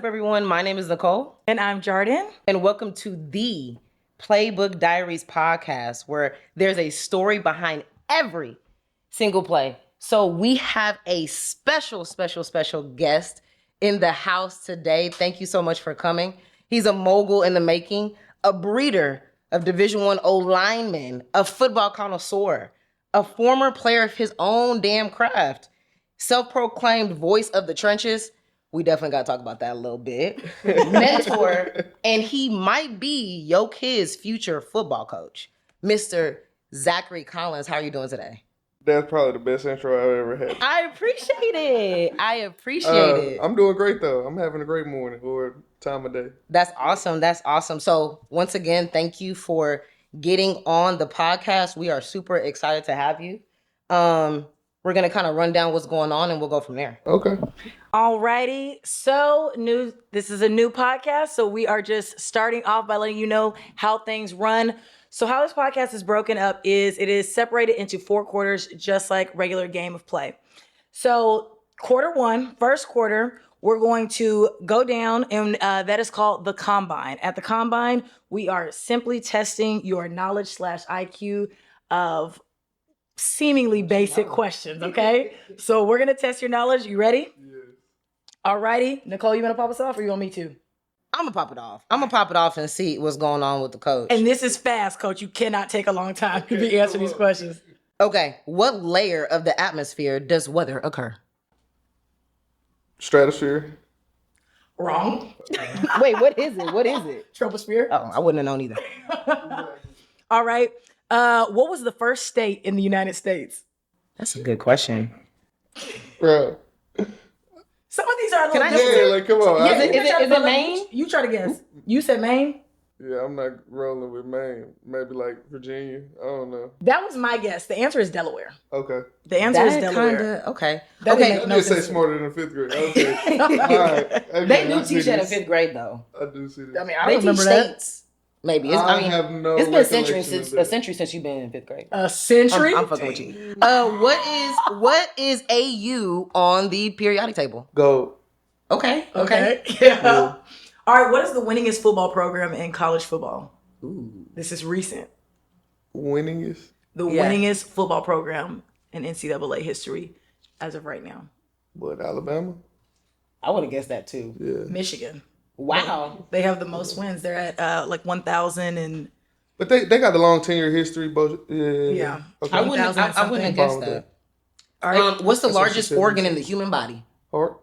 everyone? My name is Nicole. And I'm Jordan. And welcome to the Playbook Diaries podcast, where there's a story behind every single play. So we have a special guest in the house today. Thank you so much for coming. He's a mogul in the making, a breeder of Division I O linemen, a football connoisseur, a former player of his own damn craft, self-proclaimed voice of the trenches. We definitely got to talk about that a little bit. Mentor, and he might be your kid's future football coach, Mr. Zachary Collins. How are you doing today? That's probably the best intro I've ever had. I appreciate it. I'm doing great, though. I'm having a great morning or time of day. That's awesome. So once again, thank you for getting on the podcast. We are super excited to have you. We're going to kind of run down what's going on and we'll go from there. Okay. Alrighty. So this is a new podcast. So we are just starting off by letting you know how things run. So how this podcast is broken up is it is separated into 4 quarters, just like regular game of play. So quarter one, first quarter, we're going to go down and that is called the Combine. At the Combine, we are simply testing your knowledge / IQ of seemingly basic questions, okay? So we're gonna test your knowledge. You ready? Yeah. Alrighty. Nicole, you wanna pop us off or you want me to? I'm gonna pop it off and see what's going on with the coach. And this is fast, coach. You cannot take a long time to be answering these questions. Okay, what layer of the atmosphere does weather occur? Stratosphere. Wrong. Wait, what is it? Troposphere. Oh, I wouldn't have known either. All right. What was the first state in the United States? That's a good question. Bro. Some of these are a little Can I different. Yeah, like, come on. Yeah, is it Maine? You try to guess. You said Maine? Yeah, I'm not rolling with Maine. Maybe like Virginia. I don't know. That was my guess. The answer is Delaware. Okay. The answer is Delaware. Okay. That didn't I make no did say sense. smarter than 5th grade. Okay. All right. Okay, They do I see teach that in this. 5th grade, though. I do see this. I mean, I They don't teach remember that. states. Maybe. I have no It's been recollection of a that. century since you've been in 5th grade. A century? I'm fucking with you. What is AU on the periodic table? Go. Okay. Yeah. All right. What is the winningest football program in college football? Ooh. This is recent. Winningest. The winningest football program in NCAA history as of right now. What, Alabama? I would have guessed that too. Yeah. Michigan. Wow. They have the most wins. They're at like 1,000 and But they got the long tenure history. Both. Yeah. Okay. I wouldn't have Fine guessed with that. all right. What's the That's what largest she said. organ in the human body? Heart.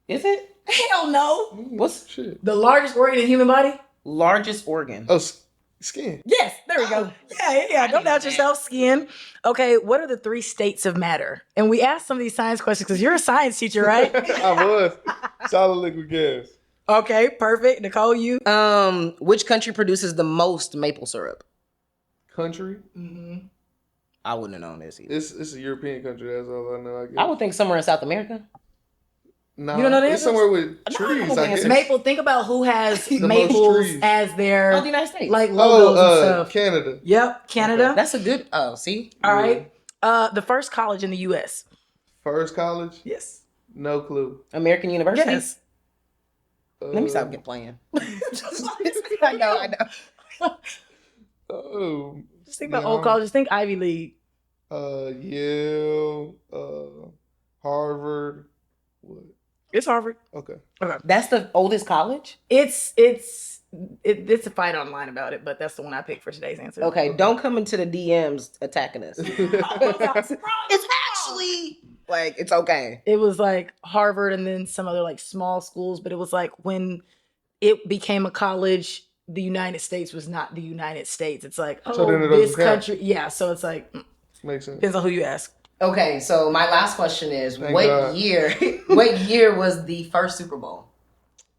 Is it? Hell no. What's Shit. The largest organ in the human body? largest organ? Oh, skin. Yes. There we go. Yeah. Don't doubt yourself, skin. Okay. What are the 3 states of matter? And we asked some of these science questions because you're a science teacher, right? I was. Solid liquid gas. Okay. Perfect. Nicole, you? Which country produces the most maple syrup? Country. I wouldn't have known this either. It's a European country. That's all I know. I guess. I would think somewhere in South America. Nah, You don't know the it's answers? somewhere with I trees. don't know I the guess. Maple. Think about who has most maples trees. as their Oh, the United States. like logos and stuff. Canada. Yep, Canada. That's a good. Oh, see. All right. The first college in the U.S. First college. Yes. No clue. American University. Yes. Let me stop playing. I know. Oh. Just think about Yeah. old colleges. Think Ivy League. Yale. Harvard. What? It's Harvard. Okay. That's the oldest college. It's a fight online about it, but that's the one I picked for today's answer. Okay, don't come into the DMs attacking us. It's actually like it's okay. It was like Harvard and then some other like small schools, but it was like when it became a college, the United States was not the United States. It's like, So then it this doesn't count. country. Yeah, so it's like, Makes sense. depends on who you ask. Okay, so my last question is Thank what God. year? What year was the first Super Bowl?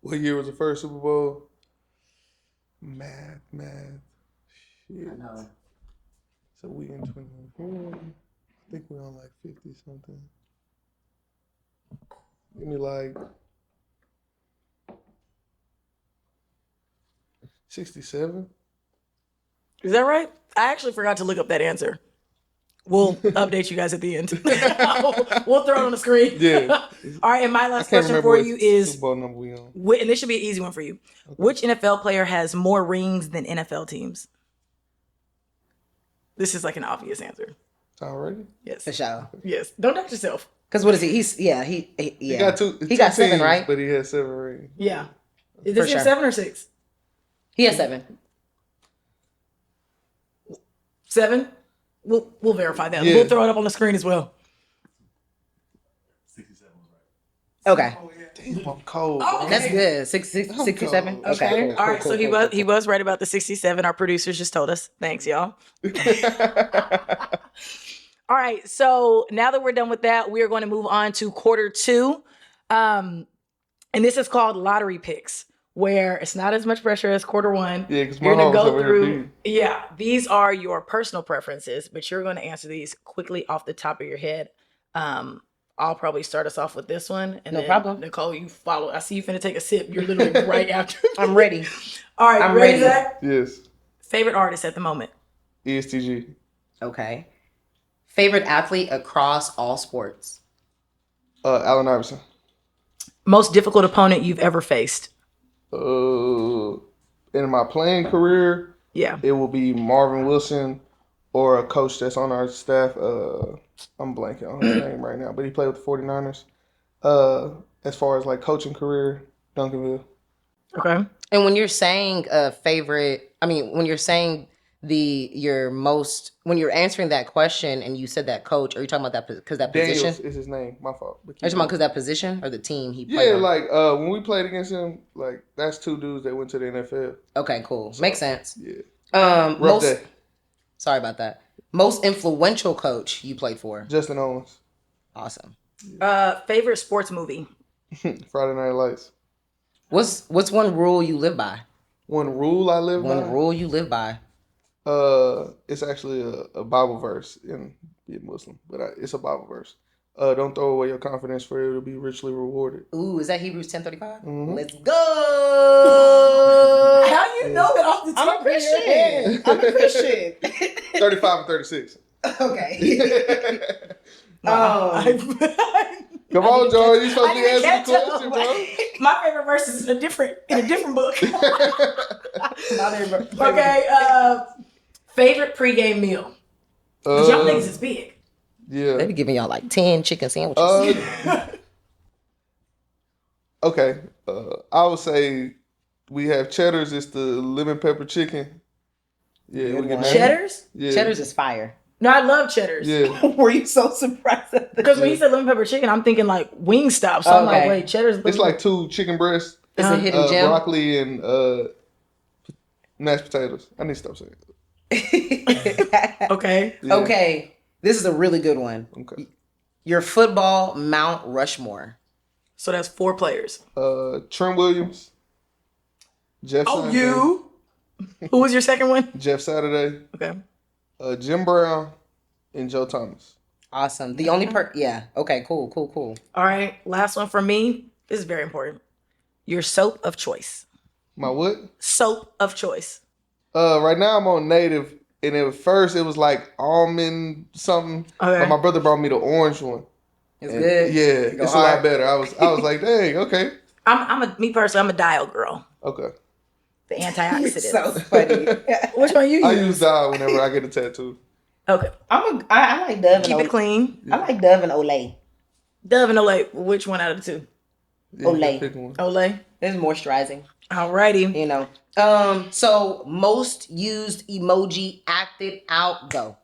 What year was the first Super Bowl? Math. Shit. I know. So we in 2024. I think we're on like 50 something. Give me like 67. Is that right? I actually forgot to look up that answer. We'll update you guys at the end. We'll throw it on the screen. Yeah. All right, and my I last can't question remember for what you is, Super Bowl number we on. and this should be an easy one for you. Which NFL player has more rings than NFL teams? This is like an obvious answer. Already? Yes. For sure. Yes. Don't doubt yourself. Because what is he? He He got two. He got 7, teams, right? But he has 7 rings. Yeah. Does For he have sure. 7 or 6? He has 7. 7? We'll verify that. Yeah. We'll throw it up on the screen as well. 67 was right. Okay. Damn, I'm cold. Oh, bro. That's good. 67? cold. Okay. All right, so he was right about the 67. Our producers just told us. Thanks, y'all. All right, so now that we're done with that, we are going to move on to quarter 2. And this is called lottery picks, where it's not as much pressure as quarter 1. Yeah, because my You're gonna home's go over here through. deep. Yeah, these are your personal preferences, but you're going to answer these quickly off the top of your head. I'll probably start us off with this one, and No then problem. Nicole, you follow. I see you finna take a sip. You're literally right after. I'm ready. All right, I'm you ready, ready. Zach? Yes. Favorite artist at the moment? ESTG. Okay. Favorite athlete across all sports? Allen Iverson. Most difficult opponent you've ever faced? In my playing career, Yeah. it will be Marvin Wilson or a coach that's on our staff. I'm blanking on his name right now, but he played with the 49ers. As far as like coaching career, Duncanville. Okay. And when you're saying favorite, when you're saying when you're answering that question and you said that coach, are you talking about that because that position? Daniels is his name. My fault. Are you talking about because that position or the team he played Yeah, on? like when we played against him, like that's 2 dudes that went to the NFL. Okay, cool. Makes sense. Yeah. Most, day. sorry about that. Most influential coach you played for? Justin Owens. Awesome. Favorite sports movie? Friday Night Lights. What's one rule you live by? One rule I live by. One rule you live by. It's actually a Bible verse in being Muslim, but it's a Bible verse. Don't throw away your confidence, for it will be richly rewarded. Ooh, is that Hebrews 10:35? Mhm. Let's go. How you know that off the I'm top a of your head? Christian. I'm a Christian. 35 and 36. Okay. Come on, Joe. You supposed I to be didn't asking catch the up. question, bro. My favorite verse is in a different book. Okay. Okay. Favorite pregame meal? 'Cause y'all niggas is big. Yeah. They be giving y'all like 10 chicken sandwiches. Okay. I would say we have Cheddar's. It's the lemon pepper chicken. Yeah, we get that. Cheddars? Yeah. Cheddar's is fire. No, I love cheddars. Yeah. Were you so surprised at this? Because when you said lemon pepper chicken, I'm thinking like Wingstop. So I'm like, Okay. wait, cheddars. It's like 2 chicken breasts, It's a hidden gem. broccoli, and mashed potatoes. I need to stop saying it. Okay. Yeah. Okay. This is a really good one. Okay. Your football Mount Rushmore. So that's 4 players. Trent Williams. Jeff Oh, Saturday, you. Who was your second one? Jeff Saturday. Okay. Jim Brown, and Joe Thomas. Awesome. The only yeah. Okay, cool. All right. Last one for me. This is very important. Your soap of choice. My what? Soap of choice. Right now I'm on native, and at first it was like almond something. Okay. But my brother brought me the orange one. It's And good. Yeah, Go it's a hard. lot better. I was like, dang, okay. Me personally, I'm a dial girl. Okay. The antioxidants. So funny. Which one you I use? use Dial whenever I get a tattoo. Okay. I like Dove and Keep it Olay. clean. I like Dove and Olay. Dove and Olay. Which one out of the 2? Yeah, Olay. pick one. Olay. It's moisturizing, Alrighty. you know. So most used emoji acted out, go.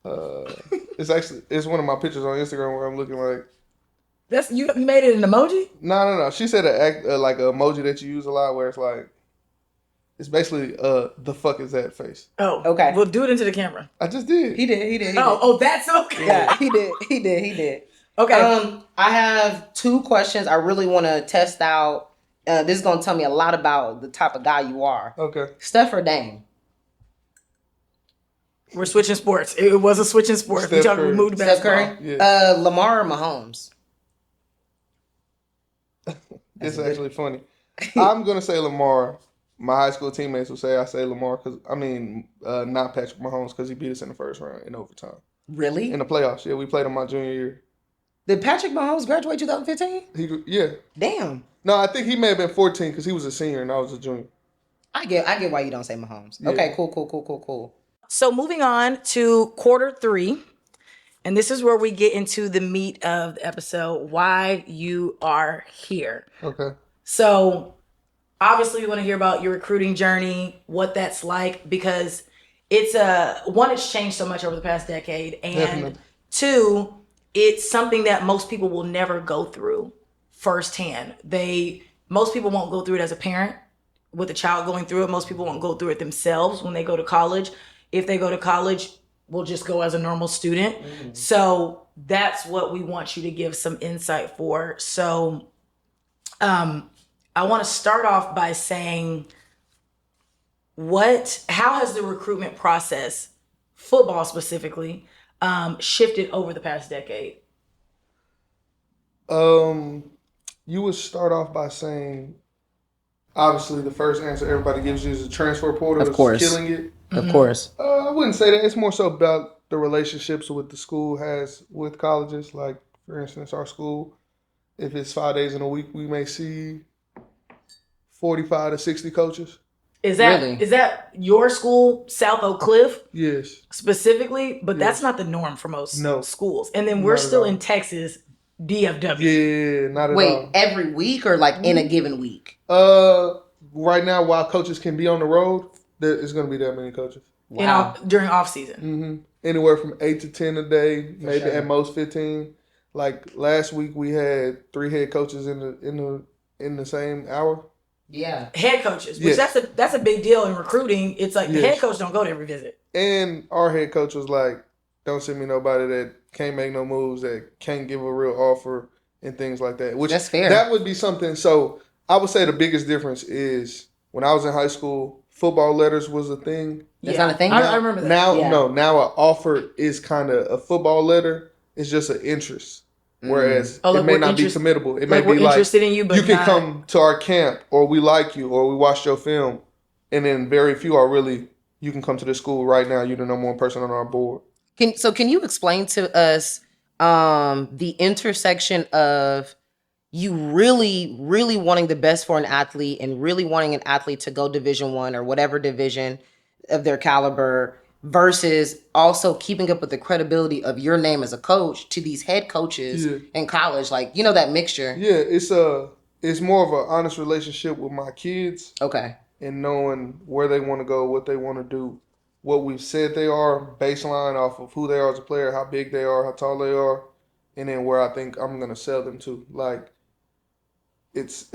It's one of my pictures on Instagram where I'm looking like. That's you made it an emoji? No. She said like an emoji that you use a lot where it's like, it's basically the fuck is that face. Oh. Okay. Well, do it into the camera. I just did. He did. Oh, that's okay. Yeah, he did. Okay. I have 2 questions. I really want to test out. This is gonna tell me a lot about the type of guy you are. Okay. Steph or Dame? We're switching sports. It was a switching sports. We Steph talking. We Curry. moved to Steph basketball. Curry? Yeah. Lamar or Mahomes? It's actually funny. I'm gonna say Lamar. my high school teammates will say I say Lamar not Patrick Mahomes because he beat us in the first round in overtime. Really? In the playoffs. Yeah, we played him my junior year. Did Patrick Mahomes graduate 2015? Yeah. Damn. No, I think he may have been 14 because he was a senior and I was a junior. I get why you don't say Mahomes. Yeah. Okay, cool. So moving on to quarter 3, and this is where we get into the meat of the episode, why you are here. Okay. So obviously we want to hear about your recruiting journey, what that's like, because it's it's changed so much over the past decade, and Definitely. 2, it's something that most people will never go through firsthand. Most people won't go through it as a parent with a child going through it. Most people won't go through it themselves when they go to college. If they go to college, we'll just go as a normal student. Mm-hmm. So that's what we want you to give some insight for. So I want to start off by saying, how has the recruitment process, football specifically, shifted over the past decade? You would start off by saying, obviously, the first answer everybody gives you is the transfer portal. Of course. Killing it. Of course. I wouldn't say that. It's more so about the relationships with the school has with colleges. Like, for instance, our school, if it's 5 days in a week, we may see 45 to 60 coaches. Is that your school, South Oak Cliff? Yes. Specifically? But that's not the norm for most schools. And then we're still in Texas, DFW. Yeah, not at all. Wait, every week or like in a given week? Right now, while coaches can be on the road, there is going to be that many coaches. Wow. During off season. Mm-hmm. Anywhere from 8 to 10 a day, maybe at most 15. Like last week, we had 3 head coaches in the same hour. Yeah, head coaches, which that's a big deal in recruiting. It's like the head coach don't go to every visit. And our head coach was like, "Don't send me nobody that can't make no moves, that can't give a real offer, and things like that." Which that's fair. That would be something. So I would say the biggest difference is when I was in high school, football letters was a thing. That's not a thing. I remember that. Now an offer is kind of a football letter. It's just an interest. Whereas it may not be committable. It may be like, interested in you, but you can come to our camp, or we like you, or we watched your film. And then very few are really, you can come to the school right now. You're the number one person on our board. Can you explain to us the intersection of you really, really wanting the best for an athlete and really wanting an athlete to go Division I or whatever division of their caliber, versus also keeping up with the credibility of your name as a coach to these head coaches in college, like, that mixture. Yeah, it's more of an honest relationship with my kids. Okay. And knowing where they want to go, what they want to do, what we've said they are, baseline off of who they are as a player, how big they are, how tall they are, and then where I think I'm going to sell them to. Like, it's...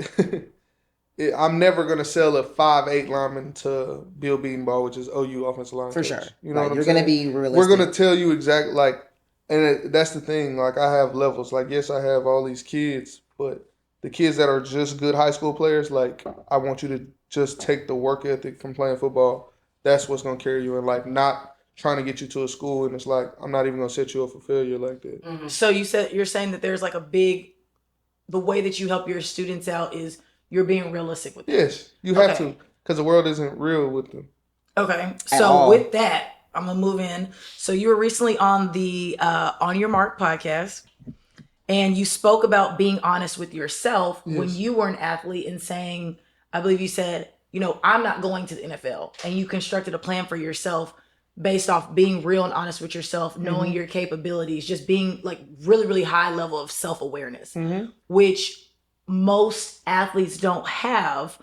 I'm never going to sell a 5'8" lineman to Bill Bedenbaugh, which is OU offensive line For coach. sure. You know what I'm you're saying? going to be realistic. We're going to tell you exactly, that's the thing. Like, I have levels. Like, yes, I have all these kids, but the kids that are just good high school players, like, I want you to just take the work ethic from playing football. That's what's going to carry you in life, not trying to get you to a school and it's like, I'm not even going to set you up for failure like that. Mm-hmm. So you're saying that there's like the way that you help your students out is you're being realistic with them. Yes, you have to, because the world isn't real with them. Okay, so with that, I'm gonna move in. So you were recently on the On Your Mark podcast, and you spoke about being honest with yourself when you were an athlete and saying, I believe you said, I'm not going to the NFL, and you constructed a plan for yourself based off being real and honest with yourself, knowing your capabilities, just being like really, really high level of self-awareness, which most athletes don't have,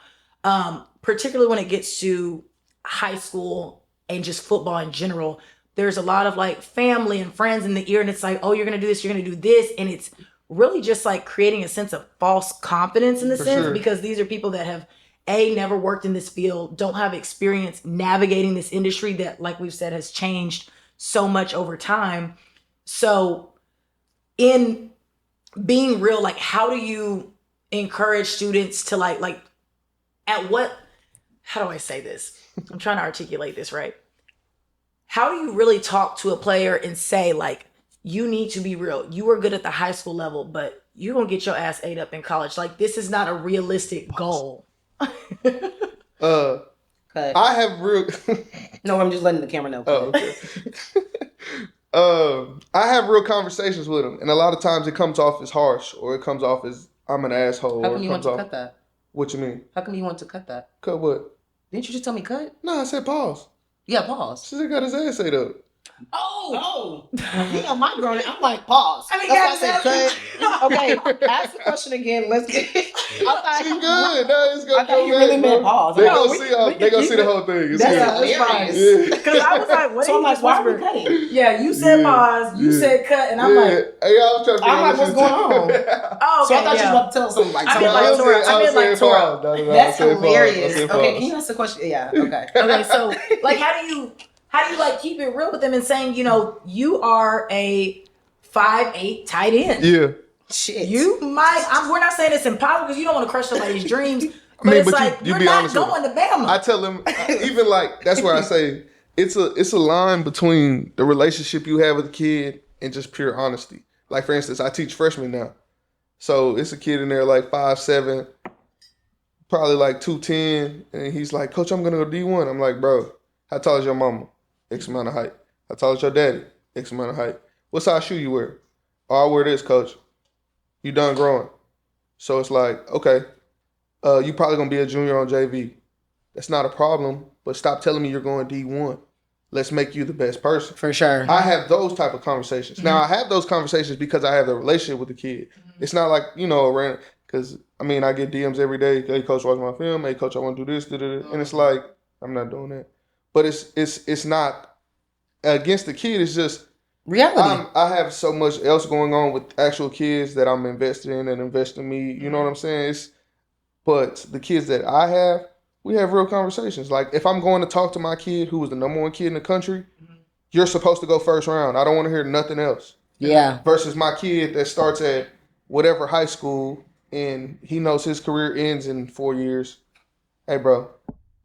particularly when it gets to high school and just football in general. There's a lot of like family and friends in the ear, and it's like, oh, you're going to do this, you're going to do this. And it's really just like creating a sense of false confidence in the sense, because these are people that have never worked in this field, don't have experience navigating this industry that, like we've said, has changed so much over time. So in being real, like, how do you encourage students to how do I say this? I'm trying to articulate this right. How do you really talk to a player and say, like, you need to be real. You are good at the high school level, but you're going to get your ass ate up in college. Like, this is not a realistic goal. Cut. I have real. No, I'm just letting the camera know. Oh, okay. I have real conversations with him, and a lot of times it comes off as harsh, or it comes off as I'm an asshole. How or come it you want comes to off. cut that? What you mean? How come you want to cut that? Cut what? Didn't you just tell me cut? No, I said pause. Yeah, pause. She said got his ass ate up. Oh, you know my grown. I'm like pause. I mean, That's why I goddamn. said cut. Okay, ask the question again. Let's get. I thought She good. No, it's gonna I thought go you really back, meant bro. pause. They No, gonna we see. can- we They can gonna keep see the it. whole thing. It's That's good. hilarious. Yeah. Because I was like, what So did I'm you like, just why are we whisper? cutting? Yeah, you said Yeah. pause. You Yeah. said cut, and I'm like, Hey, I was trying to figure I'm out like, what what's she going said. on? oh, So okay, I thought you was yeah. about to tell us something like I something mean, like else. Tora. I mean, like Tora. That's I hilarious. said Okay, pause. can you ask the question? Yeah. Okay. Okay, so like, how do you like keep it real with them and saying, you know, you are a 5'8" tight end. Yeah. Shit. You might. We're not saying it's impossible because you don't want to crush somebody's dreams. But mean, it's but like you you're be not honest with going to Bama. I tell them, even like that's where I say it's a line between the relationship you have with the kid and just pure honesty. Like for instance, I teach freshmen now, so it's a kid in there like 5'7", probably like 210, and he's like, "Coach, I'm gonna go D1." I'm like, "Bro, how tall is your mama? X amount of height. How tall is your daddy? X amount of height. What size shoe you wear? Oh, I wear this, Coach. You done growing." So it's like, okay, you probably gonna be a junior on JV. That's not a problem, but stop telling me you're going D1. Let's make you the best person. For sure. I have those type of conversations. Now I have those conversations because I have a relationship with the kid. It's not like, you know, around because I mean I get DMs every day. Hey coach, watch my film. Hey coach, I want to do this, and it's like I'm not doing that. But it's not against the kid. It's just Reality. I have so much else going on with actual kids that I'm invested in and invest in me. You know what I'm saying? But the kids that I have, we have real conversations. Like if I'm going to talk to my kid who was the number one kid in the country, you're supposed to go first round. I don't want to hear nothing else. Yeah. Versus my kid that starts at whatever high school and he knows his career ends in 4 years. Hey, bro,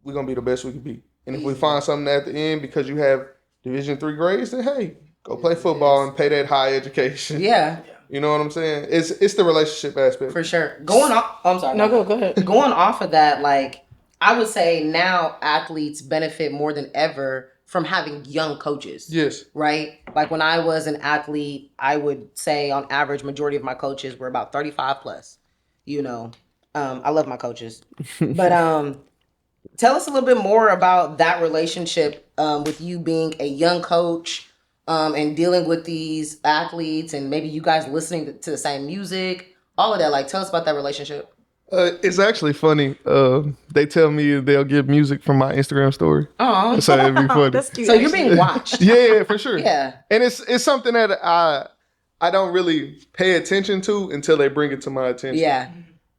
we're going to be the best we can be. And if we find something at the end because you have Division III grades, then hey, go play football and pay that high education. Yeah. You know what I'm saying? It's the relationship aspect. For sure. Going off. Oh, I'm sorry. No, go ahead. Going off of that, like I would say now athletes benefit more than ever from having young coaches. Yes. Right? Like when I was an athlete, I would say on average, majority of my coaches were about 35 plus. You know, I love my coaches. But tell us a little bit more about that relationship with you being a young coach and dealing with these athletes and maybe you guys listening to the same music, all of that. Like, tell us about that relationship. It's actually funny. They tell me they'll get music from my Instagram story. Oh, So it'd be funny. That's cute. so you're being watched. Yeah, for sure. Yeah. And it's something that I don't really pay attention to until they bring it to my attention. Yeah.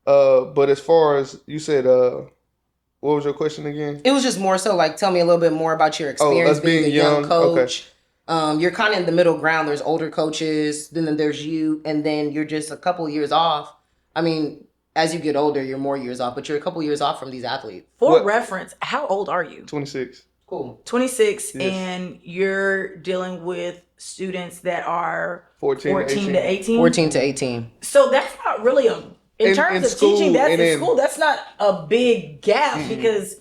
But as far as you said, what was your question again? It was just more so like, tell me a little bit more about your experience us being a being young young, coach. You're kind of in the middle ground. There's older coaches, then there's you, and then you're just a couple of years off. I mean, as you get older, you're more years off, but you're a couple years off from these athletes. For What- reference, how old are you? 26. Cool. 26, Yes. and you're dealing with students that are 14 14 to 18. 14 to 18. So that's not really in In terms of school, teaching. That's and in in- school. That's not a big gap because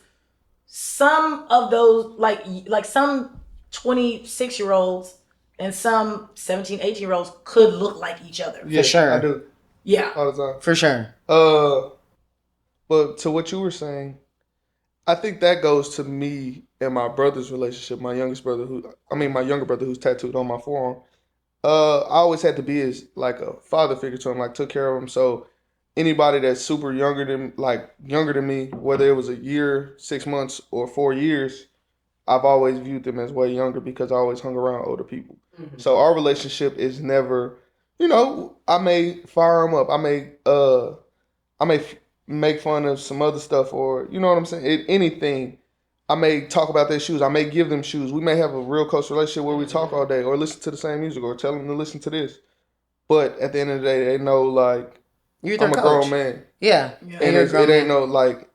some of those, like some 26-year-olds and some 17, 18-year-olds could look like each other. Yeah, sure. I do Yeah. all the time. For sure. But to what you were saying, I think that goes to me and my brother's relationship. My younger brother who's tattooed on my forearm. I always had to be as like a father figure to him, like took care of him. So anybody that's super younger than me, whether it was a year, 6 months, or 4 years, I've always viewed them as way younger because I always hung around older people. So our relationship is never, I may fire him up. I may make fun of some other stuff, or you know what I'm saying. Anything. I may talk about their shoes. I may give them shoes. We may have a real close relationship where we talk all day, or listen to the same music, or tell them to listen to this. But at the end of the day, they know like You're their I'm a coach. grown man, Yeah. and you're a it grown ain't man. no like.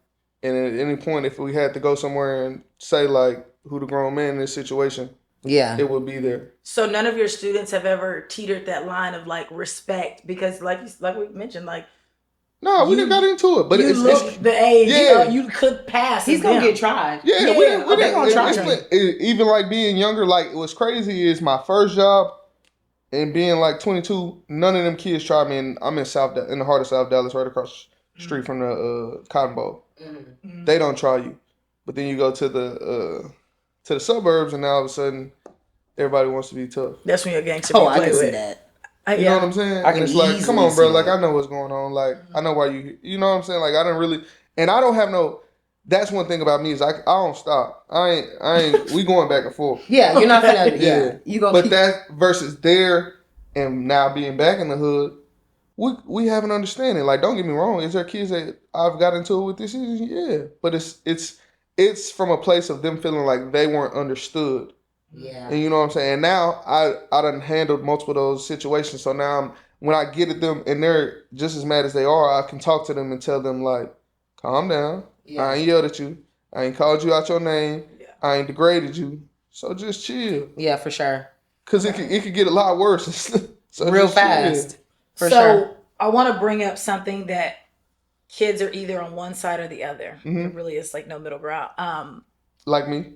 And at any point, if we had to go somewhere and say like who the grown man in this situation, Yeah. it would be there. So none of your students have ever teetered that line of like respect because like we mentioned, like No, we You- didn't got into it, but you it's look the age. Yeah. You could pass. He's as gonna them. get tried. yeah, Yeah, we didn't. We okay, didn't. gonna try Even like being younger, like what's crazy is my first job and being like 22. None of them kids tried me, and I'm in in the heart of South Dallas, right across the street from the Cotton Bowl. They don't try you, but then you go to the suburbs, and now all of a sudden everybody wants to be tough. That's when your gangster Oh, be I played can see with. that. You know what I'm saying? I And can it's like, come easily on, bro. see Like, that. I know what's going on. Like, I know why you know what I'm saying? Like, I didn't really, and I don't have no, that's one thing about me is I don't stop. I ain't, we going back and forth. Yeah, you're not gonna. Yeah. Yeah, you gonna. But Keep, that versus there and now being back in the hood, we have an understanding. Like, don't get me wrong. Is there kids that I've got into it with this season? Yeah. But it's from a place of them feeling like they weren't understood. yeah. And you know what I'm saying? And now I done handled multiple of those situations. So now when I get at them and they're just as mad as they are, I can talk to them and tell them like, calm down. Yeah. I ain't yelled at you. I ain't called you out your name. Yeah. I ain't degraded you. So just chill. Yeah, for sure. Cause it could get a lot worse. So Real just chill. fast. For so sure. I want to bring up something that kids are either on one side or the other. Mhm. There really is like no middle ground. Like me.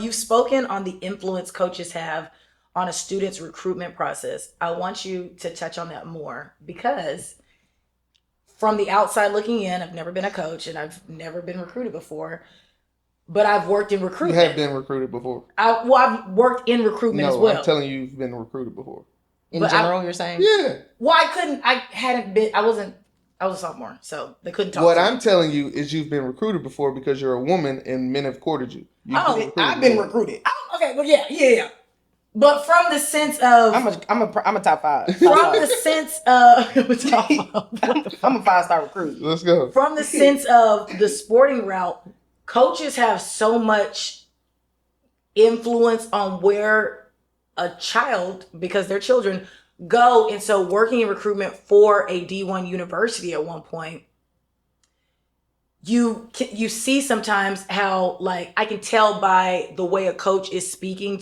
You've spoken on the influence coaches have on a student's recruitment process. I want you to touch on that more because from the outside looking in, I've never been a coach and I've never been recruited before, but I've worked in You recruitment. have been recruited before. I've worked in recruitment as No, well. I'm telling you, you've been recruited before. In But general, you're saying? Yeah. Well, I was a sophomore, so they couldn't talk What to me. I'm telling you is you've been recruited before because you're a woman and men have courted you. You've Oh, recruited I've been before. recruited. Okay, well, yeah. But from the sense of I'm a top five. from the sense of I'm a 5-star recruit. Let's go. from the sense of the sporting route, coaches have so much influence on where a child, because they're children, go. And so working in recruitment for a D1 university at one point, you see sometimes how, like, I can tell by the way a coach is speaking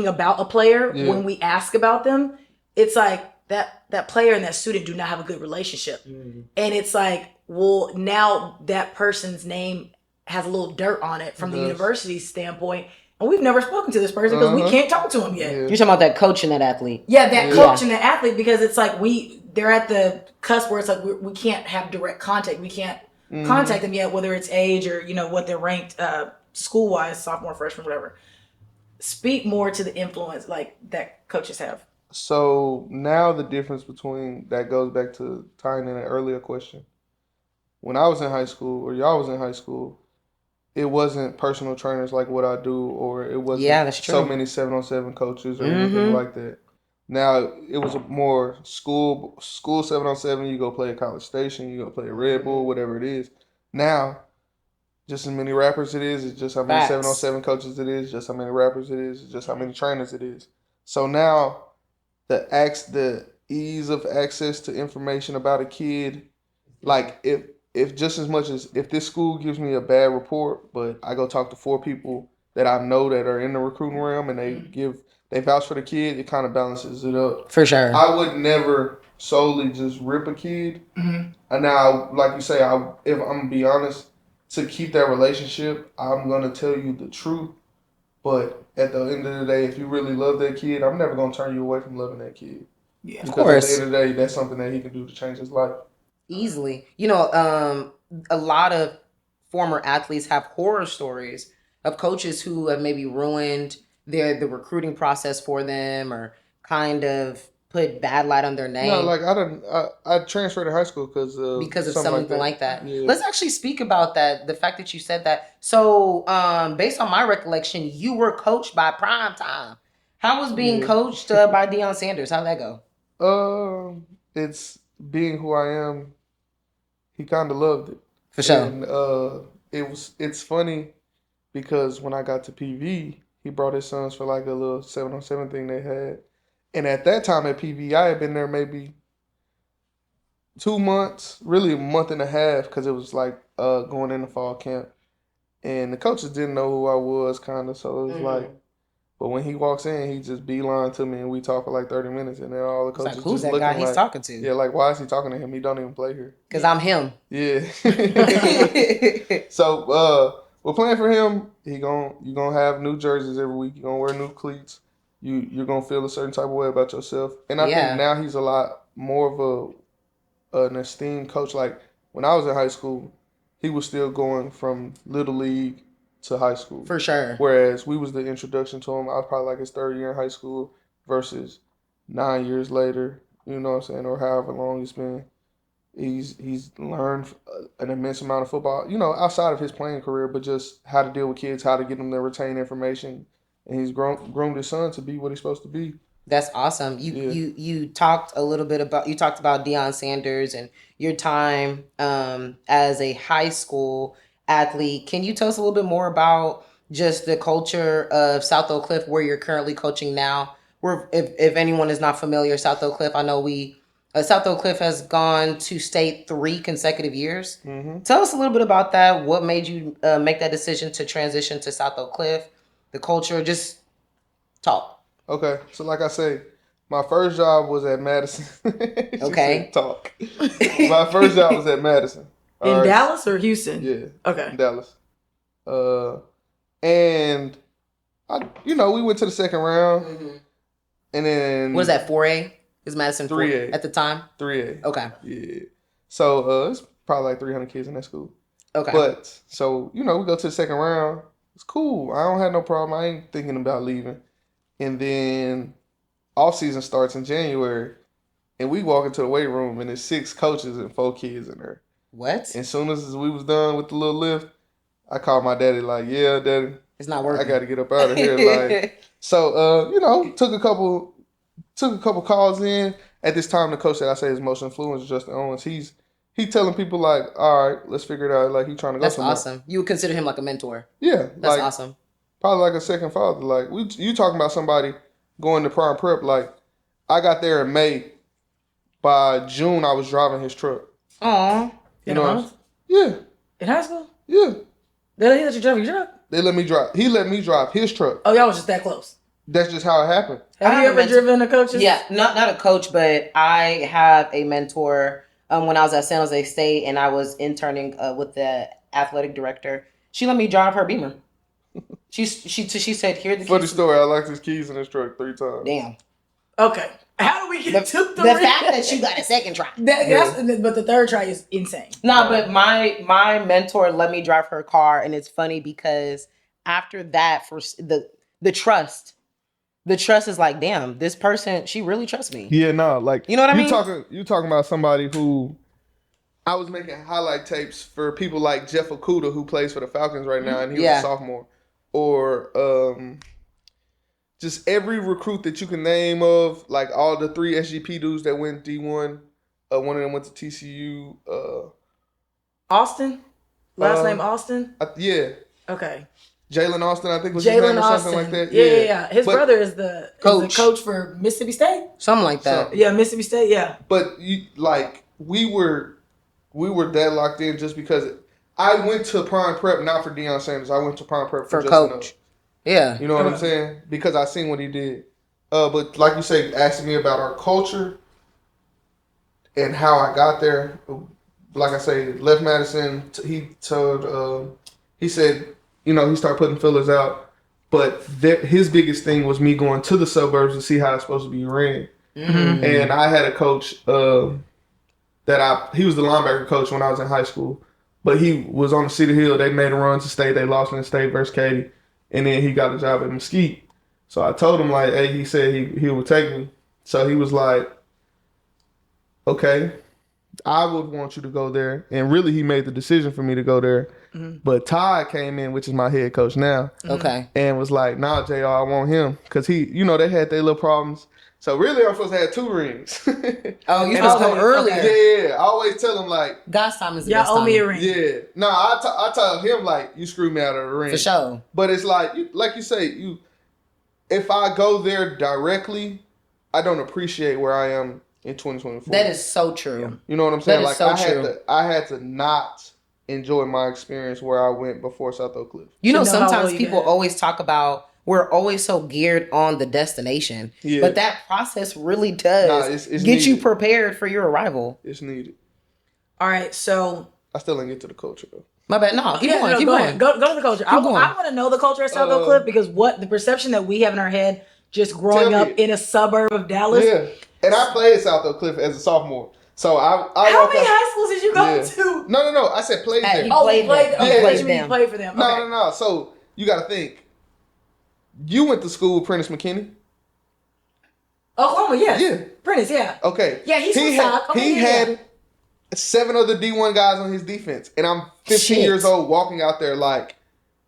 about a player. Yeah. When we ask about them, it's like that player and that student do not have a good relationship. And it's like, well, now that person's name has a little dirt on it from It the does. university's standpoint, and we've never spoken to this person because we can't talk to him yet. Yeah. You're talking about that coach and that athlete. Yeah, that Yeah. coach and that athlete, because it's like they're at the cusp where it's like we can't have direct contact. We can't Mhm. contact them yet, whether it's age or what they're ranked school wise, sophomore, freshman, whatever. Speak more to the influence like that coaches have. So now the difference between that goes back to tying in an earlier question. When I was in high school or y'all was in high school, it wasn't personal trainers like what I do, or it wasn't Yeah, that's so true. many 7-on-7 coaches or anything like that. Now it was a more school 7-on-7. You go play at College Station, you go play at Red Bull, whatever it is. Now, just as many rappers it is, it's just how many Facts. 7-on-7 coaches it is, just how many rappers it is, just how many trainers it is. So now the ease of access to information about a kid, like if just as much as if this school gives me a bad report, but I go talk to 4 people that I know that are in the recruiting realm and they vouch for the kid, it kind of balances it up. For sure. I would never solely just rip a kid. And now, like you say, if I'm gonna be honest, to keep that relationship, I'm gonna tell you the truth. But at the end of the day, if you really love that kid, I'm never gonna turn you away from loving that kid. Yeah. Because course. at the end of the day, that's something that he can do to change his life. Easily. A lot of former athletes have horror stories of coaches who have maybe ruined the recruiting process for them or kind of put bad light on their name. No, like I transferred to high school because of something like that. Yeah. Let's actually speak about that. The fact that you said that. So, based on my recollection, you were coached by Prime Time. How was being Yeah. coached by Deion Sanders? How'd that go? It's being who I am. He kind of loved it. For sure. And it's funny because when I got to PV, he brought his sons for like a little 7-on-7 thing they had. And at that time at PV, I had been there maybe 2 months, really a month and a half, because it was like going into fall camp. And the coaches didn't know who I was, kind of, so it was like, But when he walks in, he just beeline to me and we talk for like 30 minutes. And then all the It's coaches like, who's just that looking guy he's like, talking to? yeah, like, why is he talking to him? He don't even play here. Because I'm him. Yeah. So we're playing for him. You gonna have new jerseys every week. You're gonna wear new cleats. You're gonna feel a certain type of way about yourself. And I Yeah. think now he's a lot more of an esteemed coach. Like when I was in high school, he was still going from little league to high school. For sure. Whereas we was the introduction to him. I was probably like his third year in high school versus 9 years later. You know what I'm saying, or however long it's been. He's learned an immense amount of football, you know, outside of his playing career, but just how to deal with kids, how to get them to retain information, and he's groomed his son to be what he's supposed to be. That's awesome. You talked a little bit about Deion Sanders and your time as a high school athlete. Can you tell us a little bit more about just the culture of South Oak Cliff, where you're currently coaching now? Where, if anyone is not familiar, South Oak Cliff, I know South Oak Cliff has gone to state 3 consecutive years. Mm-hmm. Tell us a little bit about that. What made you make that decision to transition to South Oak Cliff? The culture, just talk. Okay, so like I say, my first job was at Madison. Okay. Talk. My first job was at Madison. In Dallas or Houston? Yeah. Okay. In Dallas. And we went to the second round, and then What is that? 4A? Is Madison 3A 4A at the time? 3A. Okay. Yeah. So it's probably like 300 kids in that school. Okay. But so we go to the second round. It's cool. I don't have no problem. I ain't thinking about leaving. And then off season starts in January, and we walk into the weight room, and there's 6 coaches and 4 kids in there. What? And as soon as we was done with the little lift, I called my daddy like, "Yeah, daddy, It's not working. I got to get up out of here." Like, so took a couple calls in. At this time, the coach that I say is most influential, Justin Owens. He telling people like, "All right, let's figure it out." Like he trying to go. That's somewhere. awesome. You would consider him like a mentor. Yeah, That's like, awesome. probably like a second father. Like you talking about somebody going to prime prep. Like I got there in May. By June, I was driving his truck. Aw. In high school? Yeah. In high school? Yeah. They let you drive your truck? They let me drive. He let me drive his truck. Oh, y'all was just that close. That's just how it happened. Have you ever driven a coach? Yeah, not a coach, but I have a mentor. When I was at San Jose State and I was interning with the athletic director, she let me drive her Beamer. She said, "Here are the keys." Funny story. I locked his keys in his truck 3 times. Damn. Okay. How do we get to The fact that you got a second try. But the third try is insane. No, but my mentor let me drive her car, and it's funny because after that, for the trust is like, damn, this person, she really trusts me. Yeah, no, like you know what I mean. You talking about somebody who I was making highlight tapes for people like Jeff Okuda, who plays for the Falcons right now, and he was a sophomore, or just every recruit that you can name of, like all the 3 SGP dudes that went D1. One of them went to TCU. Austin? Last name Austin? Yeah. Okay. Jalen Austin, I think was his name or something like that. Yeah. His brother is the coach for Mississippi State? Something like that. Yeah, Mississippi State, yeah. But we were that locked in just because I went to prime prep not for Deion Sanders. I went to prime prep for Justin coach. Yeah. You know what I'm saying? Because I seen what he did. But like you say, asking me about our culture and how I got there. Like I say, left Madison. He said, he started putting fillers out. But his biggest thing was me going to the suburbs to see how it's supposed to be ran. Mm-hmm. And I had a coach he was the linebacker coach when I was in high school. But he was on the Cedar Hill. They made a run to state. They lost in the state versus Katy. And then he got a job at Mesquite. So I told him, like, hey, he said he would take me. So he was like, okay, I would want you to go there. And really, he made the decision for me to go there. Mm-hmm. But Todd came in, which is my head coach now. Okay. And was like, nah, JR, I want him. Because they had their little problems. So really, I'm supposed to have 2 rings. Oh, you supposed to go earlier. Okay. Yeah. I always tell him, like, God's time is the best time. Y'all owe me a ring. Yeah. No, I tell him, like, you screwed me out of the ring. For sure. But it's like you say, if I go there directly, I don't appreciate where I am in 2024. That is so true. You know what I'm saying? That is so true. I had to not enjoy my experience where I went before South Oak Cliff. Sometimes people always talk about we're always so geared on the destination. Yeah. But that process really does it's get you needed. prepared for your arrival. It's needed. All right, so I still didn't get to the culture though. My bad. No, keep going. Keep go going. ahead. Go to the culture. I going. want to know the culture at South Oak Cliff because what the perception that we have in our head just growing Tell up me. in a suburb of Dallas. Yeah, and I played South Oak Cliff as a sophomore. So I How walked many up- high schools did you go Yeah. to? No. I said played there. He Oh, played you played. them. Okay, Yeah. what Played you mean you them. played for them? Okay. No. So you got to think. You went to school with Prentice McKinney. Oklahoma, yes. Yeah. Prentice, yeah. Okay. Yeah, he's from he South. Okay, he yeah. had 7 other D1 guys on his defense, and I'm 15 Shit. years old walking out there like,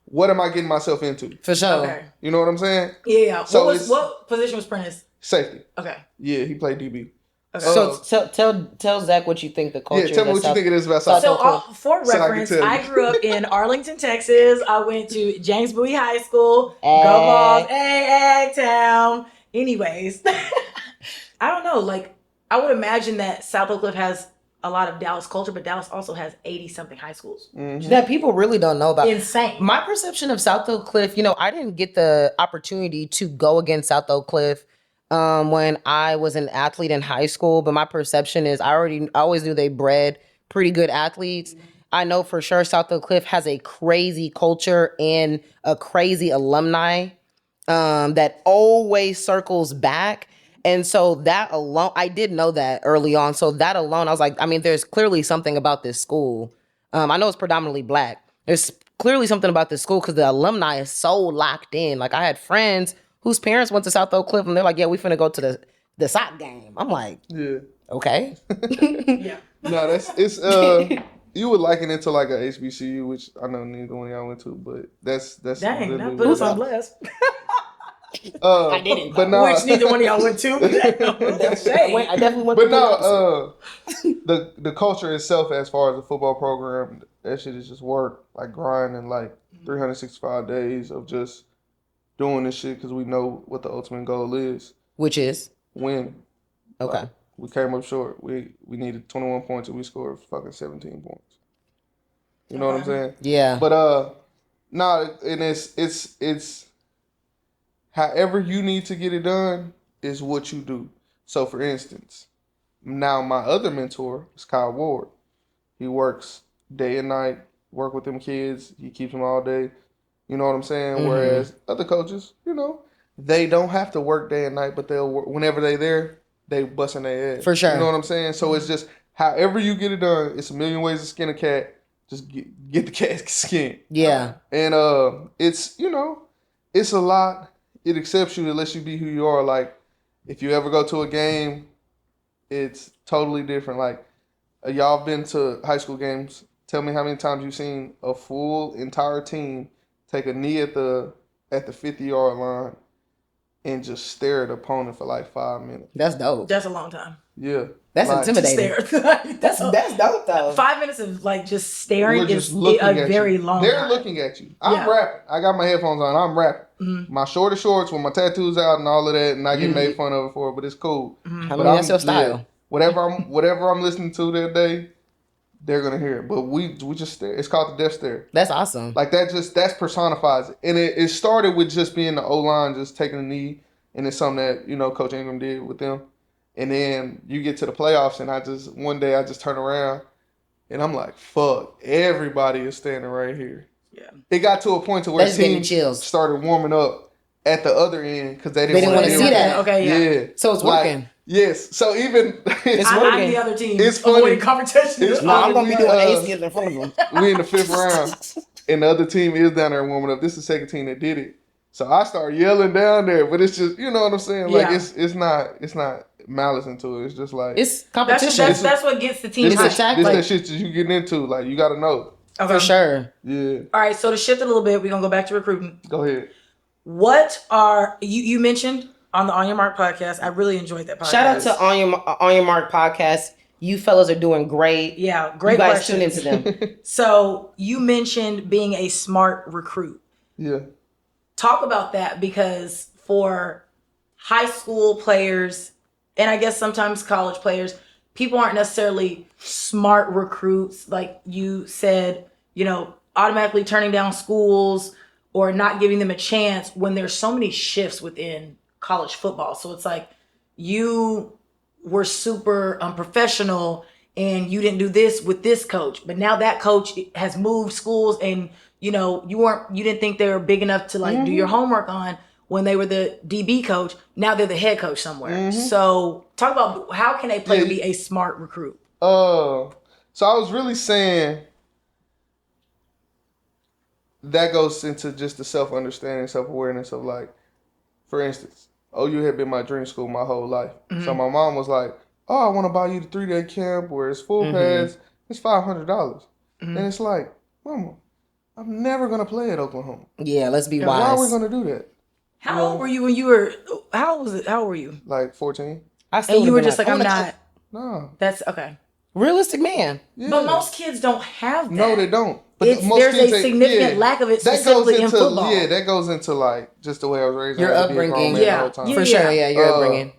what am I getting myself into? For sure. Okay. You know what I'm saying? Yeah. So What position was Prentice? Safety. Okay. Yeah, he played DB. Okay. So tell Zach what you think the culture. Yeah, tell me is what you at think it is about South South So, Oak. for So I can reference, tell you. I grew up in Arlington, Texas. I went to James Bowie High School. Go Ag. Vols, Ag Town. Anyways, I don't know. Like, I would imagine that South Oak Cliff has a lot of Dallas culture, but Dallas also has 80-something high schools. that people really don't know about. Insane. My perception of South Oak Cliff, I didn't get the opportunity to go against South Oak Cliff when I was an athlete in high school, but my perception is I always knew they bred pretty good athletes. I know for sure South Oak Cliff has a crazy culture and a crazy alumni that always circles back. And so that alone, I did know that early on. So that alone, I was like, there's clearly something about this school. I know it's predominantly Black. There's clearly something about this school because the alumni is so locked in. Like I had friends whose parents went to South Oak Cliff and they're like, yeah, we finna go to the sock game. I'm like, Yeah. okay. Yeah. No, it's you would liken it to like a HBCU, which I know neither one of y'all went to, but that's Dang, literally that what put us it on is. blast. I didn't But go. no, Which neither one of y'all went to. That's I definitely went but to no, the culture itself, as far as the football program, that shit is just work, like grinding, like 365 days of just doing this shit because we know what the ultimate goal is: which is win. okay. Like, we came up short. We needed 21 points and we scored fucking 17 points. You know what I'm saying? Yeah. But no, and it's however you need to get it done is what you do. So for instance, now my other mentor is Kyle Ward. He works day and night, work with them kids. He keeps them all day. You know what I'm saying? Mhm. Whereas other coaches, they don't have to work day and night, but they'll work whenever they there, they busting their ass. For sure. You know what I'm saying? So it's just however you get it done. It's a million ways to skin a cat. Just get the cat skin. Yeah. And it's it's a lot. It accepts you. It lets you be who you are. Like if you ever go to a game, it's totally different. Like y'all been to high school games. Tell me how many times you've seen a full entire team take a knee at the 50-yard line and just stare at the opponent for like 5 minutes. That's dope. That's a long time. Yeah, That's like, intimidating. Stare. That's dope though. 5 minutes of like just staring We're is just looking a at very you. long They're time. looking at you. I'm Yeah. rapping. I got my headphones on. I'm rapping. Mhm. My shorter shorts with my tattoos out and all of that, and I get made fun of it for it, but it's cool. I But mean, that's your style. whatever I'm listening to that day, they're gonna hear it. But we just stare. It's called the death stare. That's awesome. Like that personifies it. And it started with just being the O-line, just taking a knee, and it's something that, Coach Ingram did with them. And then you get to the playoffs, and one day I just turn around and I'm like, fuck, everybody is standing right here. Yeah. It got to a point to where That's getting teams chills. started warming up at the other end because they They didn't didn't want wanna to see that. Okay, yeah. Yeah. So it's Like, working. yes. So even It's I'm working. the other team. It's funny. Avoiding confrontation. It's No, I'm funny. gonna be doing We, ACs in front of them. we in the 5th round, and the other team is down there warming up. This is the second team that did it. So I start yelling down there, but it's just, you know what I'm saying? Like Yeah. it's not malice into it. It's just like It's That's, competition that's what gets the team this, it's hyped. attack, this like- that shit that you getting into. Like you got to know. Okay. for sure. Yeah, All right, so to shift it a little bit, we're gonna go back to recruiting. go ahead. What are you mentioned on the On Your Mark podcast? I really enjoyed that podcast. Shout out to On Your Mark podcast. You fellas are doing great. Yeah, great You guys question. tune into them. So you mentioned being a smart recruit. Yeah, Talk about that, because for high school players, and I guess sometimes college players, people aren't necessarily smart recruits. Like you said, automatically turning down schools or not giving them a chance when there's so many shifts within college football. So it's like you were super unprofessional and you didn't do this with this coach, but now that coach has moved schools and you didn't think they were big enough to like do your homework on when they were the DB coach. Now they're the head coach somewhere. So talk about how can a player be a smart recruit? So I was really saying that goes into just the self-understanding, self-awareness of like, for instance, OU had been my dream school my whole life. So my mom was like, oh, I want to buy you the 3-day camp where it's full pass. It's $500. And it's like, Mama, I'm never going to play at Oklahoma. Yeah, let's be wise. Why are we going to do that? How old were you when you were, how old were you? Like 14? And you were just like, I'm not. No. That's okay. Realistic man. Yeah. But most kids don't have that. No, they don't. But There's a significant lack of it specifically in football. Yeah, that goes into like just the way I was raised. Your upbringing. The whole time. For sure, yeah, your upbringing.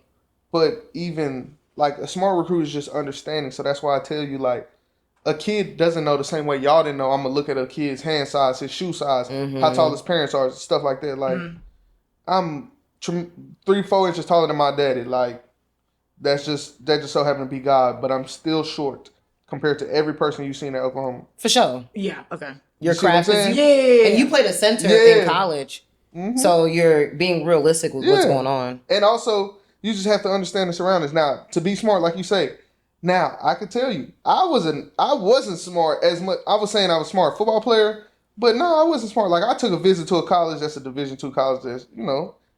But even like a smart recruit is just understanding. So that's why I tell you, like, a kid doesn't know the same way y'all didn't know. I'm gonna look at a kid's hand size, his shoe size, how tall his parents are, stuff like that. Like, I'm 3-4 inches taller than my daddy. Like, that just so happened to be God. But I'm still short compared to every person you've seen at Oklahoma. For sure. Yeah. Okay. Your You see what I'm craft is saying? and you played a center in college, so you're being realistic with what's going on. And also, you just have to understand the surroundings. Now, to be smart, like you say, now I could tell you, I wasn't smart as much. I was saying I was a smart football player, but no, I wasn't smart. Like, I took a visit to a college that's a Division II college that's,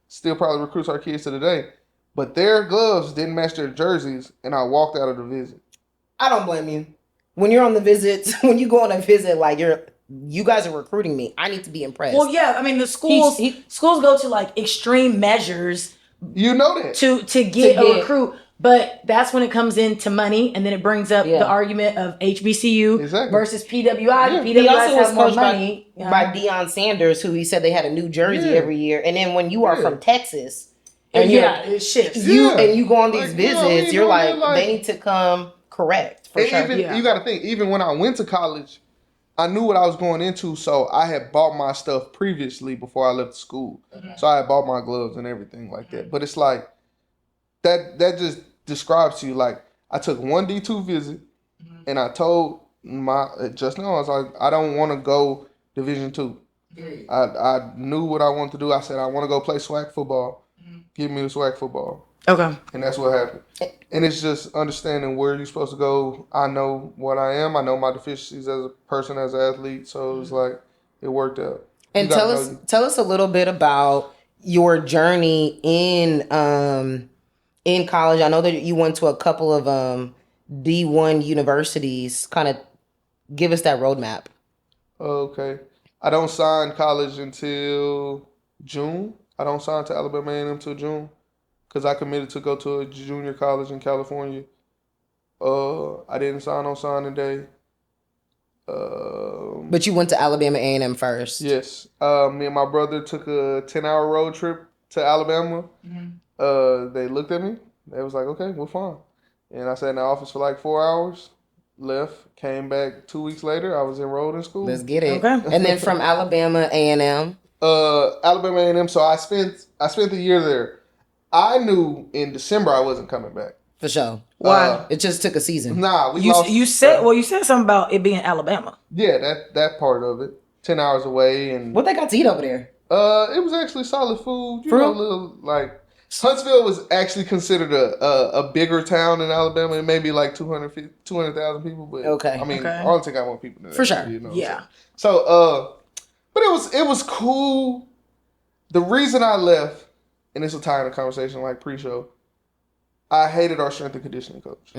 still probably recruits our kids to today. But their gloves didn't match their jerseys, and I walked out of the visit. I don't blame you. When you're on the visits, when you go on a visit, like you guys are recruiting me, I need to be impressed. Well, yeah, I mean the schools go to like extreme measures. You know that to get a recruit, but that's when it comes into money, and then it brings up the argument of HBCU versus PWI. Yeah. PWI also was has more coached money by Deion Sanders, who he said they had a new jersey every year, and then when you are from Texas, and it shifts. You go on these Like, visits, you're like, they need to come correct. For sure. Even, you got to think, even when I went to college, I knew what I was going into, so I had bought my stuff previously before I left school. So I had bought my gloves and everything like that. But it's like, that just describes to you, like, I took one D2 visit, and I told just now, I was like, I don't want to go Division II. I knew what I wanted to do. I said, I want to go play SWAC football. Give me the SWAC football. Okay. And that's what happened. And it's just understanding where you're supposed to go. I know what I am. I know my deficiencies as a person, as an athlete. So it's like, it worked out. And tell us a little bit about your journey in college. I know that you went to a couple of D1 universities. Kind of give us that roadmap. Okay. I don't sign college until June. I don't sign to Alabama A&M until June. Because I committed to go to a junior college in California. I didn't sign on signing day. But you went to Alabama A&M first. Yes. Me and my brother took a 10-hour road trip to Alabama. They looked at me. They was like, okay, we're fine. And I sat in the office for like 4 hours. Left. Came back 2 weeks later. I was enrolled in school. Let's get it. Okay. And then from Alabama A&M. Alabama A&M. So I spent the year there. I knew in December I wasn't coming back. For sure. Why? It just took a season. Nah, we You lost. you said something about it being Alabama. Yeah, that part of it. 10 hours away, and What they got to eat over there? it was actually solid food. You know, little like Huntsville was actually considered a bigger town in Alabama. It may be like 200,000 people, but I mean, Arlington got more people than that. For sure. You know, Yeah. So but it was cool. The reason I left, and this will tie in a conversation like pre-show, I hated our strength and conditioning coach.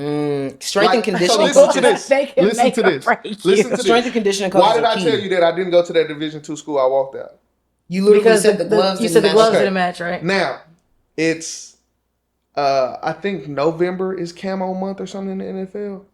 Strength and conditioning listen coach. to this. Listen to this. Listen to Strength and conditioning coach. Why did I tell you that I didn't go to that Division II school? I walked out. You literally said the gloves. You said the gloves Okay. didn't match, right? Now, it's I think November is camo month or something in the NFL.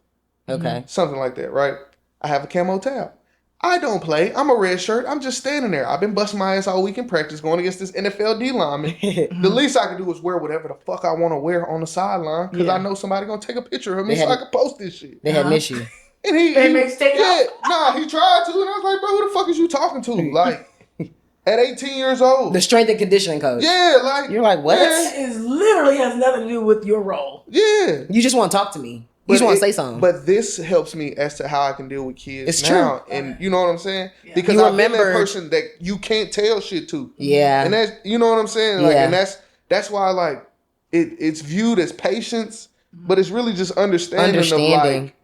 Okay. Something like that, right? I have a camo tab. I don't play. I'm a red shirt. I'm just standing there. I've been busting my ass all week in practice going against this NFL D lineman. The least I can do is wear whatever the fuck I want to wear on the sideline because I know somebody gonna take a picture of me so I can post this shit. They had miss you. And he tried to, and I was like, bro, who the fuck is you talking to? Like, at 18 years old. The strength and conditioning coach. Yeah, like You're like, what? Yeah, It literally has nothing to do with your role. yeah. You just want to talk to me. You just want to say something. But this helps me as to how I can deal with kids It's now. true. And you know what I'm saying? Yeah. Because You I've been that remembered- person that you can't tell shit to. Yeah. And that's, you know what I'm saying? Like, Yeah. and that's why like it's viewed as patience, but it's really just understanding of like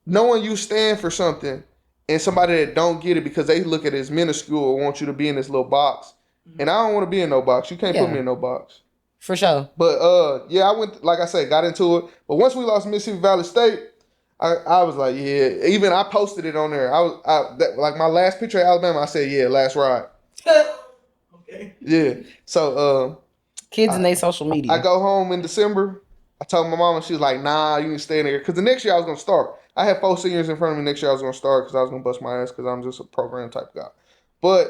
knowing you stand for something and somebody that don't get it because they look at it as minuscule or want you to be in this little box. And I don't want to be in no box. You can't put Yeah. me in no box. For sure. But yeah, I went, like I said, got into it. But once we lost Mississippi Valley State, I was like, yeah. Even I posted it on there. Like my last picture of Alabama, I said, yeah, last ride. Okay. Yeah. So Kids and their social media. I go home in December. I told my mama, she was like, nah, you can stay in there. Because the next year I was going to start. I had 4 seniors in front of me. Next year I was going to start because I was going to bust my ass because I'm just a program type guy. But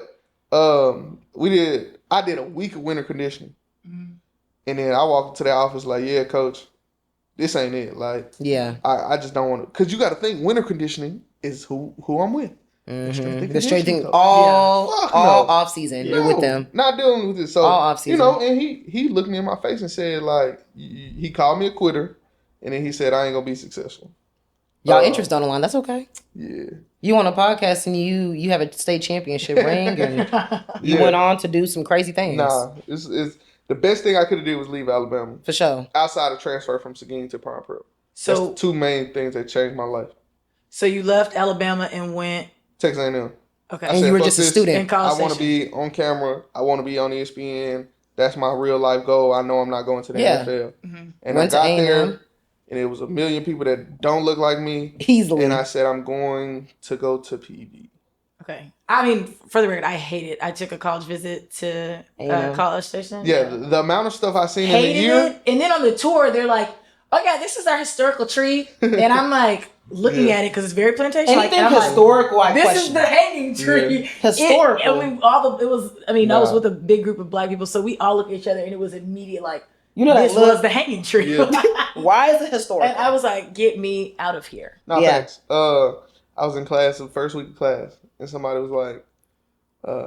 I did a week of winter conditioning. And then I walked into the office like, yeah, coach, this ain't it. Like, Yeah. I just don't want to. Because you got to think winter conditioning is who I'm with. The conditioning straight thing coach. all Fuck all no. off season. You're with them. Not dealing with it. So, All off you know, and he looked me in my face and said, like, he called me a quitter. And then he said, I ain't going to be successful. Y'all interest on the line. That's okay. Yeah. You on a podcast and you have a state championship ring and you Yeah. went on to do some crazy things. Nah, it's the best thing I could have did was leave Alabama. For sure. Outside of transfer from Seguin to Prime Prep. So That's the two main things that changed my life. So you left Alabama and went. Texas A&M. Okay. And you were "Fuck just a this. student. In College I want to Station. be on camera. I want to be on ESPN. That's my real life goal. I know I'm not going to the Yeah. NFL. Mhm. And Went to I got A&M. there, and it was a million people that don't look like me. Easily. And I said, I'm going to go to PV. Okay. I mean, for the record, I hate it. I took a college visit to A&M. College Station. Yeah, the amount of stuff I've seen in a Hated year. it. And then on the tour, they're like, oh yeah, this is our historical tree. And I'm like looking at it because it's very plantation. Anything and I'm like, historical, I this question. is the hanging tree. Yeah. Historical. I was with a big group of black people, so we all looked at each other and it was immediate like, You know this that look. was the hanging tree. Yeah. Why is it historical? And I was like, get me out of here. No, Yeah. thanks. I was in class, the first week of class, and somebody was like,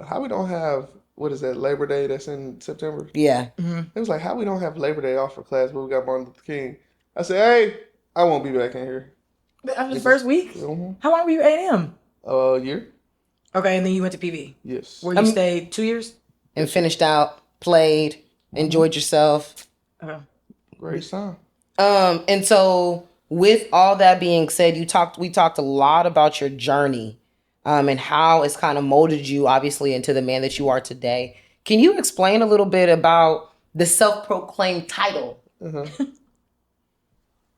how we don't have, what is that, Labor Day that's in September? Yeah. It was like, how we don't have Labor Day off for class, but we got Martin Luther King. I said, hey, I won't be back in here. After the first week? Mhm. How long were you at A&M? A year? Okay, and then you went to PV, Yes. where you stayed 2 years? And finished out, played, enjoyed yourself. Okay. Great time. And so with all that being said, we talked a lot about your journey, and how it's kind of molded you obviously into the man that you are today. Can you explain a little bit about the self-proclaimed title?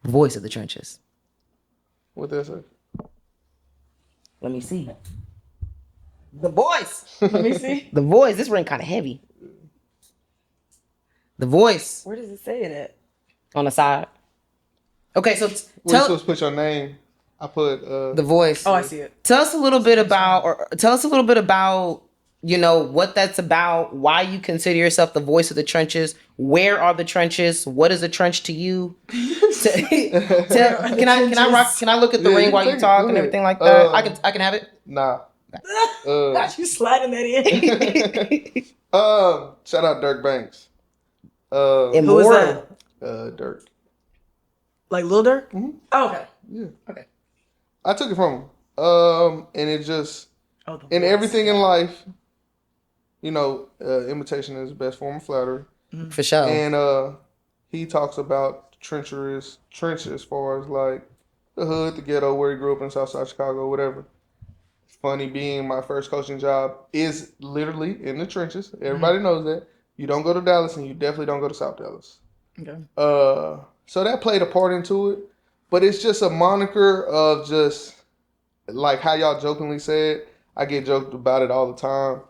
Voice of the trenches. What that say? Let me see. The voice. Let me see. The voice. This ring kind of heavy. The voice Where does it say it at? on the side. Okay, so Well, you tell supposed to put your name. I put, the voice. Oh, I see it. Tell us a little bit about, you know, what that's about, why you consider yourself the voice of the trenches. Where are the trenches? What is a trench to you? Can I look at the Yeah, ring you while can you take it. talk Go and ahead. everything like that? I can have it. nah. Not you sliding that in. Shout out Dirk Banks. Who is Immortal. that? Dirk. Like Lil Durk? Mhm. Oh, okay. Yeah. Okay. I took it from him. And it just, Oh, the in voice. everything in life, you know, imitation is the best form of flattery. For sure. And he talks about trench as far as like the hood, the ghetto, where he grew up in Southside Chicago, whatever. It's funny, being my first coaching job is literally in the trenches. Everybody knows that. You don't go to Dallas and you definitely don't go to South Dallas. Okay. So that played a part into it. But it's just a moniker of just like how y'all jokingly said. I get joked about it all the time.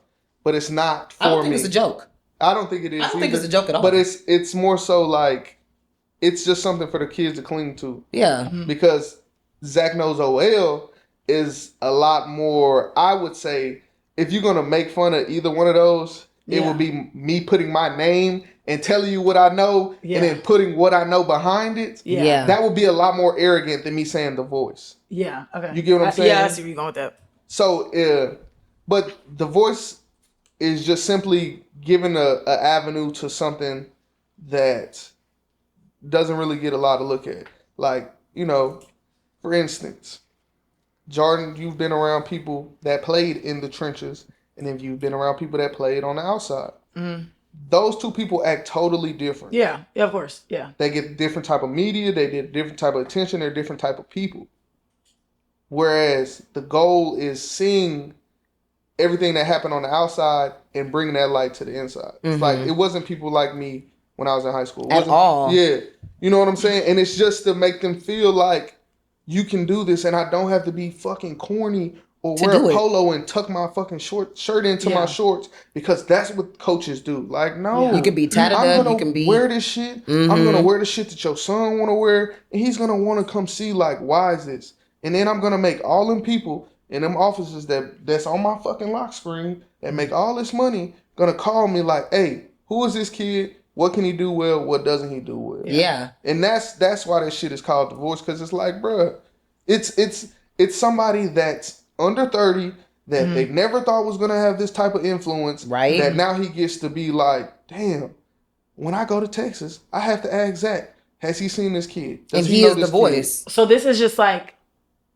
But it's not for me. I don't think it's a joke. I don't think it is. I don't think either. it's a joke at all. But it's more so like it's just something for the kids to cling to. Yeah. Because Zach Knows OL is a lot more, I would say, if you're gonna make fun of either one of those, it Yeah. would be me putting my name and telling you what I know Yeah. and then putting what I know behind it. Yeah. Yeah. That would be a lot more arrogant than me saying the voice. Yeah. Okay. You get what I'm saying? Yeah, I see where you're going with that. So, but the voice is just simply giving a avenue to something that doesn't really get a lot of look at. Like, you know, for instance, Jordan, you've been around people that played in the trenches, and then you've been around people that played on the outside. Mm-hmm. Those two people act totally different. Yeah, of course. Yeah. They get different type of media, they get different type of attention, they're different type of people. Whereas the goal is seeing everything that happened on the outside and bringing that light to the inside. It's like, it wasn't people like me when I was in high school. At all. Yeah. You know what I'm saying? And it's just to make them feel like you can do this and I don't have to be fucking corny or wear a polo and tuck my fucking shirt into my shorts, because that's what coaches do. Like, no. You can be tatted up. You can be... wear this shit. I'm going to wear the shit that your son want to wear. And he's going to want to come see, like, why is this? And then I'm going to make all them people in them offices that's on my fucking lock screen that make all this money going to call me like, hey, who is this kid? What can he do well? What doesn't he do well? Yeah. And that's why this shit is called divorce, because it's like, bruh, it's somebody that's under 30 that they never thought was going to have this type of influence. Right. That now he gets to be like, damn, when I go to Texas, I have to ask Zach, has he seen this kid? And he is the voice. So this is just like,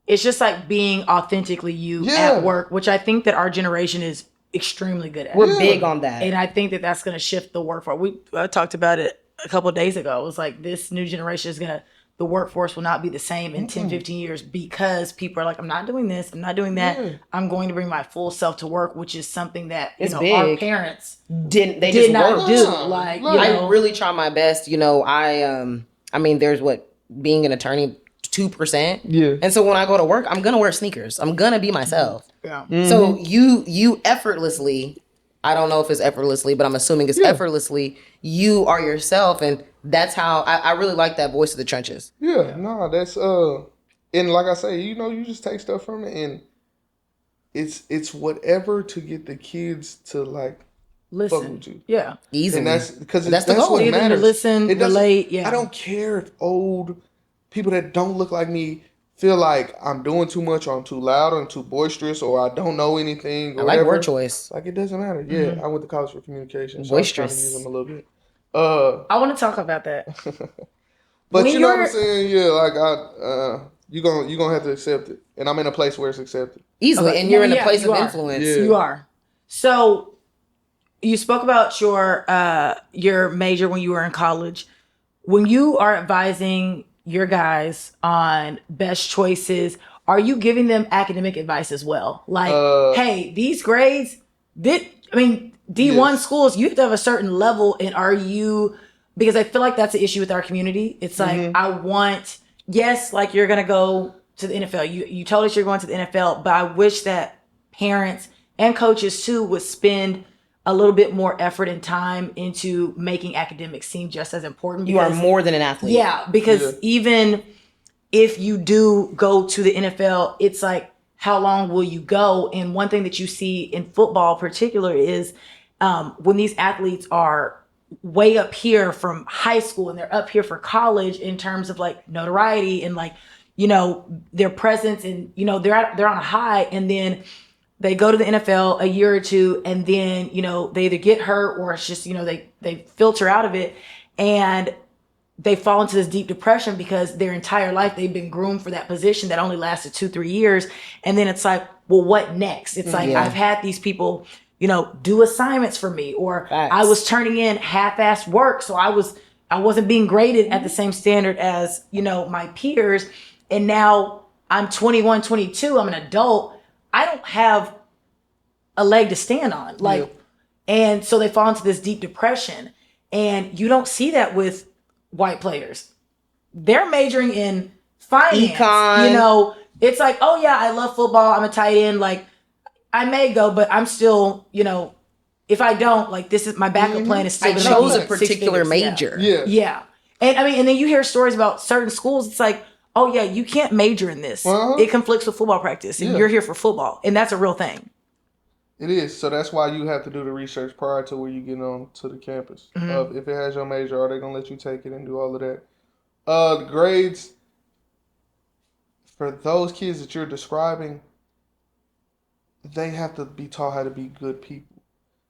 it's just like being authentically you at work, which I think that our generation is extremely good at. We're big on that. And I think that that's going to shift the workforce. I talked about it a couple of days ago. It was like, this new generation is going to, the workforce will not be the same in 10, 15 years, because people are like, I'm not doing this, I'm not doing that. I'm going to bring my full self to work, which is something that our parents did not do. Like, you know, I really try my best. You know, I mean, there's being an attorney, 2%. Yeah. And so when I go to work, I'm gonna wear sneakers. I'm gonna be myself. Yeah. So you effortlessly, I don't know if it's effortlessly, but I'm assuming it's effortlessly, you are yourself, and that's how I really like that voice of the trenches. Yeah, no, that's and like I say, you know, you just take stuff from it, and it's whatever to get the kids to like listen. fuck with you. Yeah. Easily. And that's because that's that's the goal. what matters. Listen, relate. Yeah. I don't care if old people that don't look like me feel like I'm doing too much, or I'm too loud, or I'm too boisterous, or I don't know anything. Or I like whatever. word choice. Like, it doesn't matter. Yeah, I went to college for communication, so Boisterous. I was trying to use them a little bit. I want to talk about that. But When you know what I'm you're- saying? Yeah, like you gonna have to accept it, and I'm in a place where it's accepted. Easily. Okay. And you're No, in a yeah, place you of are. influence. Yeah. You are. So you spoke about your major when you were in college. When you are advising your guys on best choices, are you giving them academic advice as well? Like, hey, these grades, D1 Yes. schools, you have to have a certain level. And are you, because I feel like that's an issue with our community. It's like, yes, like you're going to go to the NFL. You told us you're going to the NFL, but I wish that parents and coaches too would spend a little bit more effort and time into making academics seem just as important. You are more than an athlete. Yeah, because even if you do go to the NFL, it's like, how long will you go? And one thing that you see in football in particular is when these athletes are way up here from high school and they're up here for college in terms of like notoriety and like, you know, their presence, and, you know, they're on a high, and then they go to the NFL a year or two, and then, you know, they either get hurt or it's just, you know, they filter out of it, and they fall into this deep depression because their entire life they've been groomed for that position that only lasted 2-3 years. And then it's like, well, what next? It's like, I've had these people, you know, do assignments for me, or I was turning in half-assed work. So I wasn't being graded at the same standard as, you know, my peers. And now I'm 21, 22, I'm an adult. I don't have a leg to stand on. Like, and so they fall into this deep depression, and you don't see that with white players. They're majoring in finance. Econ. You know, it's like, oh yeah, I love football, I'm a tight end. Like, I may go, but I'm still, you know, if I don't, like, this is my backup plan is still I gonna chose be a particular 6 figures. major. Yeah. And I mean, and then you hear stories about certain schools. It's like, oh yeah, you can't major in this. It conflicts with football practice, and you're here for football, and that's a real thing. It is. So that's why you have to do the research prior to where you get on to the campus. Of if it has your major, are they gonna let you take it and do all of that? The grades for those kids that you're describing, they have to be taught how to be good people.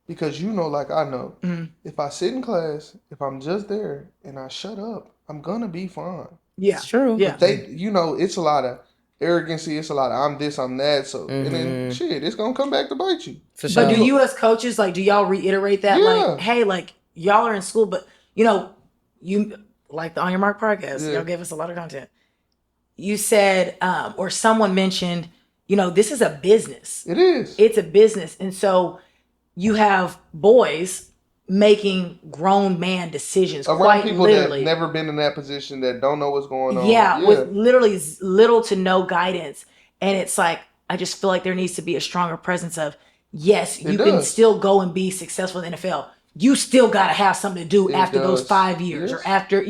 Because like I know, Mm-hmm. if I sit in class, if I'm just there and I shut up, I'm gonna be fine. Yeah. It's true. Yeah. They, it's a lot of arrogancy. It's a lot of I'm this, I'm that. So, and then shit, it's gonna come back to bite you. For sure. But do you as coaches, like, do y'all reiterate that? Yeah. Like, hey, like, y'all are in school, but, you, like the On Your Mark podcast, Yeah. y'all gave us a lot of content. You said, or someone mentioned, this is a business. It is. It's a business. And so you have boys making grown man decisions Around quite people literally. that never been in that position, that don't know what's going on. Yeah, with literally little to no guidance. And it's like, I just feel like there needs to be a stronger presence of, yes, you can does. still go and be successful in the NFL. You still got to have something to do after those does. 5 years Yes. or after,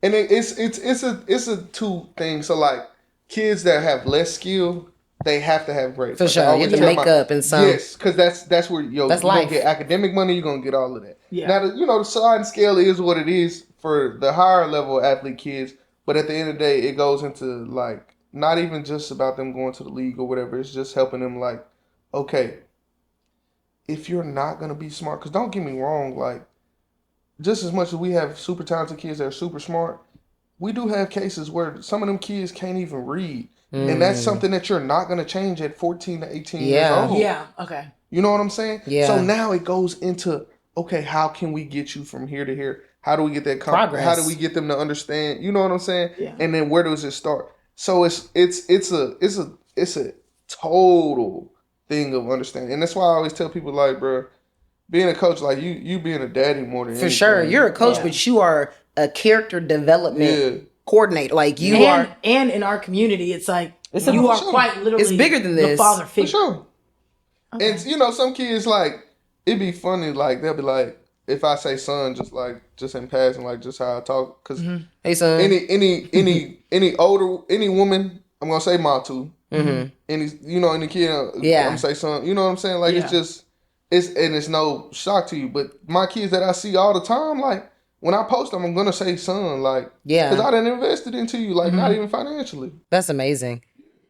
And it's a two thing. So like kids that have less skill, they have to have grades. For Like, I sure. You always have to tell make up in some. Yes, because that's where you're That's gonna life. get academic money. You're gonna get all of that. Yeah. Now the sliding scale is what it is for the higher level athlete kids, but at the end of the day, it goes into like not even just about them going to the league or whatever. It's just helping them like, okay, if you're not gonna be smart, because don't get me wrong, like just as much as we have super talented kids that are super smart, we do have cases where some of them kids can't even read. And that's something that you're not going to change at 14 to 18 years Yeah. old. Yeah, okay. You know what I'm saying? Yeah. So now it goes into, okay, how can we get you from here to here? How do we get that Progress. How do we get them to understand? You know what I'm saying? Yeah. And then where does it start? So it's a total thing of understanding. And that's why I always tell people like, bro, being a coach, like you being a daddy more than For anything. sure. You're a coach, Yeah. but you are a character development coordinator. Like you and, are. and in our community, it's like, It's a- you are for sure. quite literally It's bigger than the this. father For figure. sure. And some kids like it'd be funny, like they'll be like, if I say son, just in passing, like just how I talk, because Hey son. any woman, I'm gonna say ma too. Any any kid, Yeah. I'm gonna say son. You know what I'm saying? Like Yeah. it's no shock to you. But my kids that I see all the time, like when I post them, I'm gonna say son, like Yeah. because I done invested into you, like not even financially. That's amazing.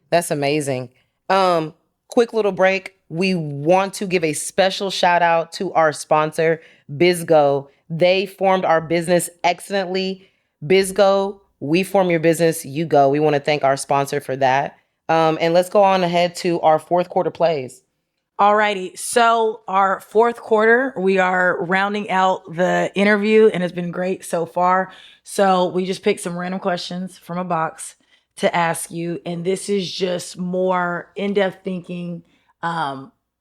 That's amazing. Quick little break. We want to give a special shout out to our sponsor, BizGo. They formed our business excellently. BizGo, we form your business, you go. We want to thank our sponsor for that. And let's go on ahead to our fourth quarter plays. Alrighty, so our fourth quarter, we are rounding out the interview, and it's been great so far. So we just picked some random questions from a box to ask you, and this is just more in-depth thinking.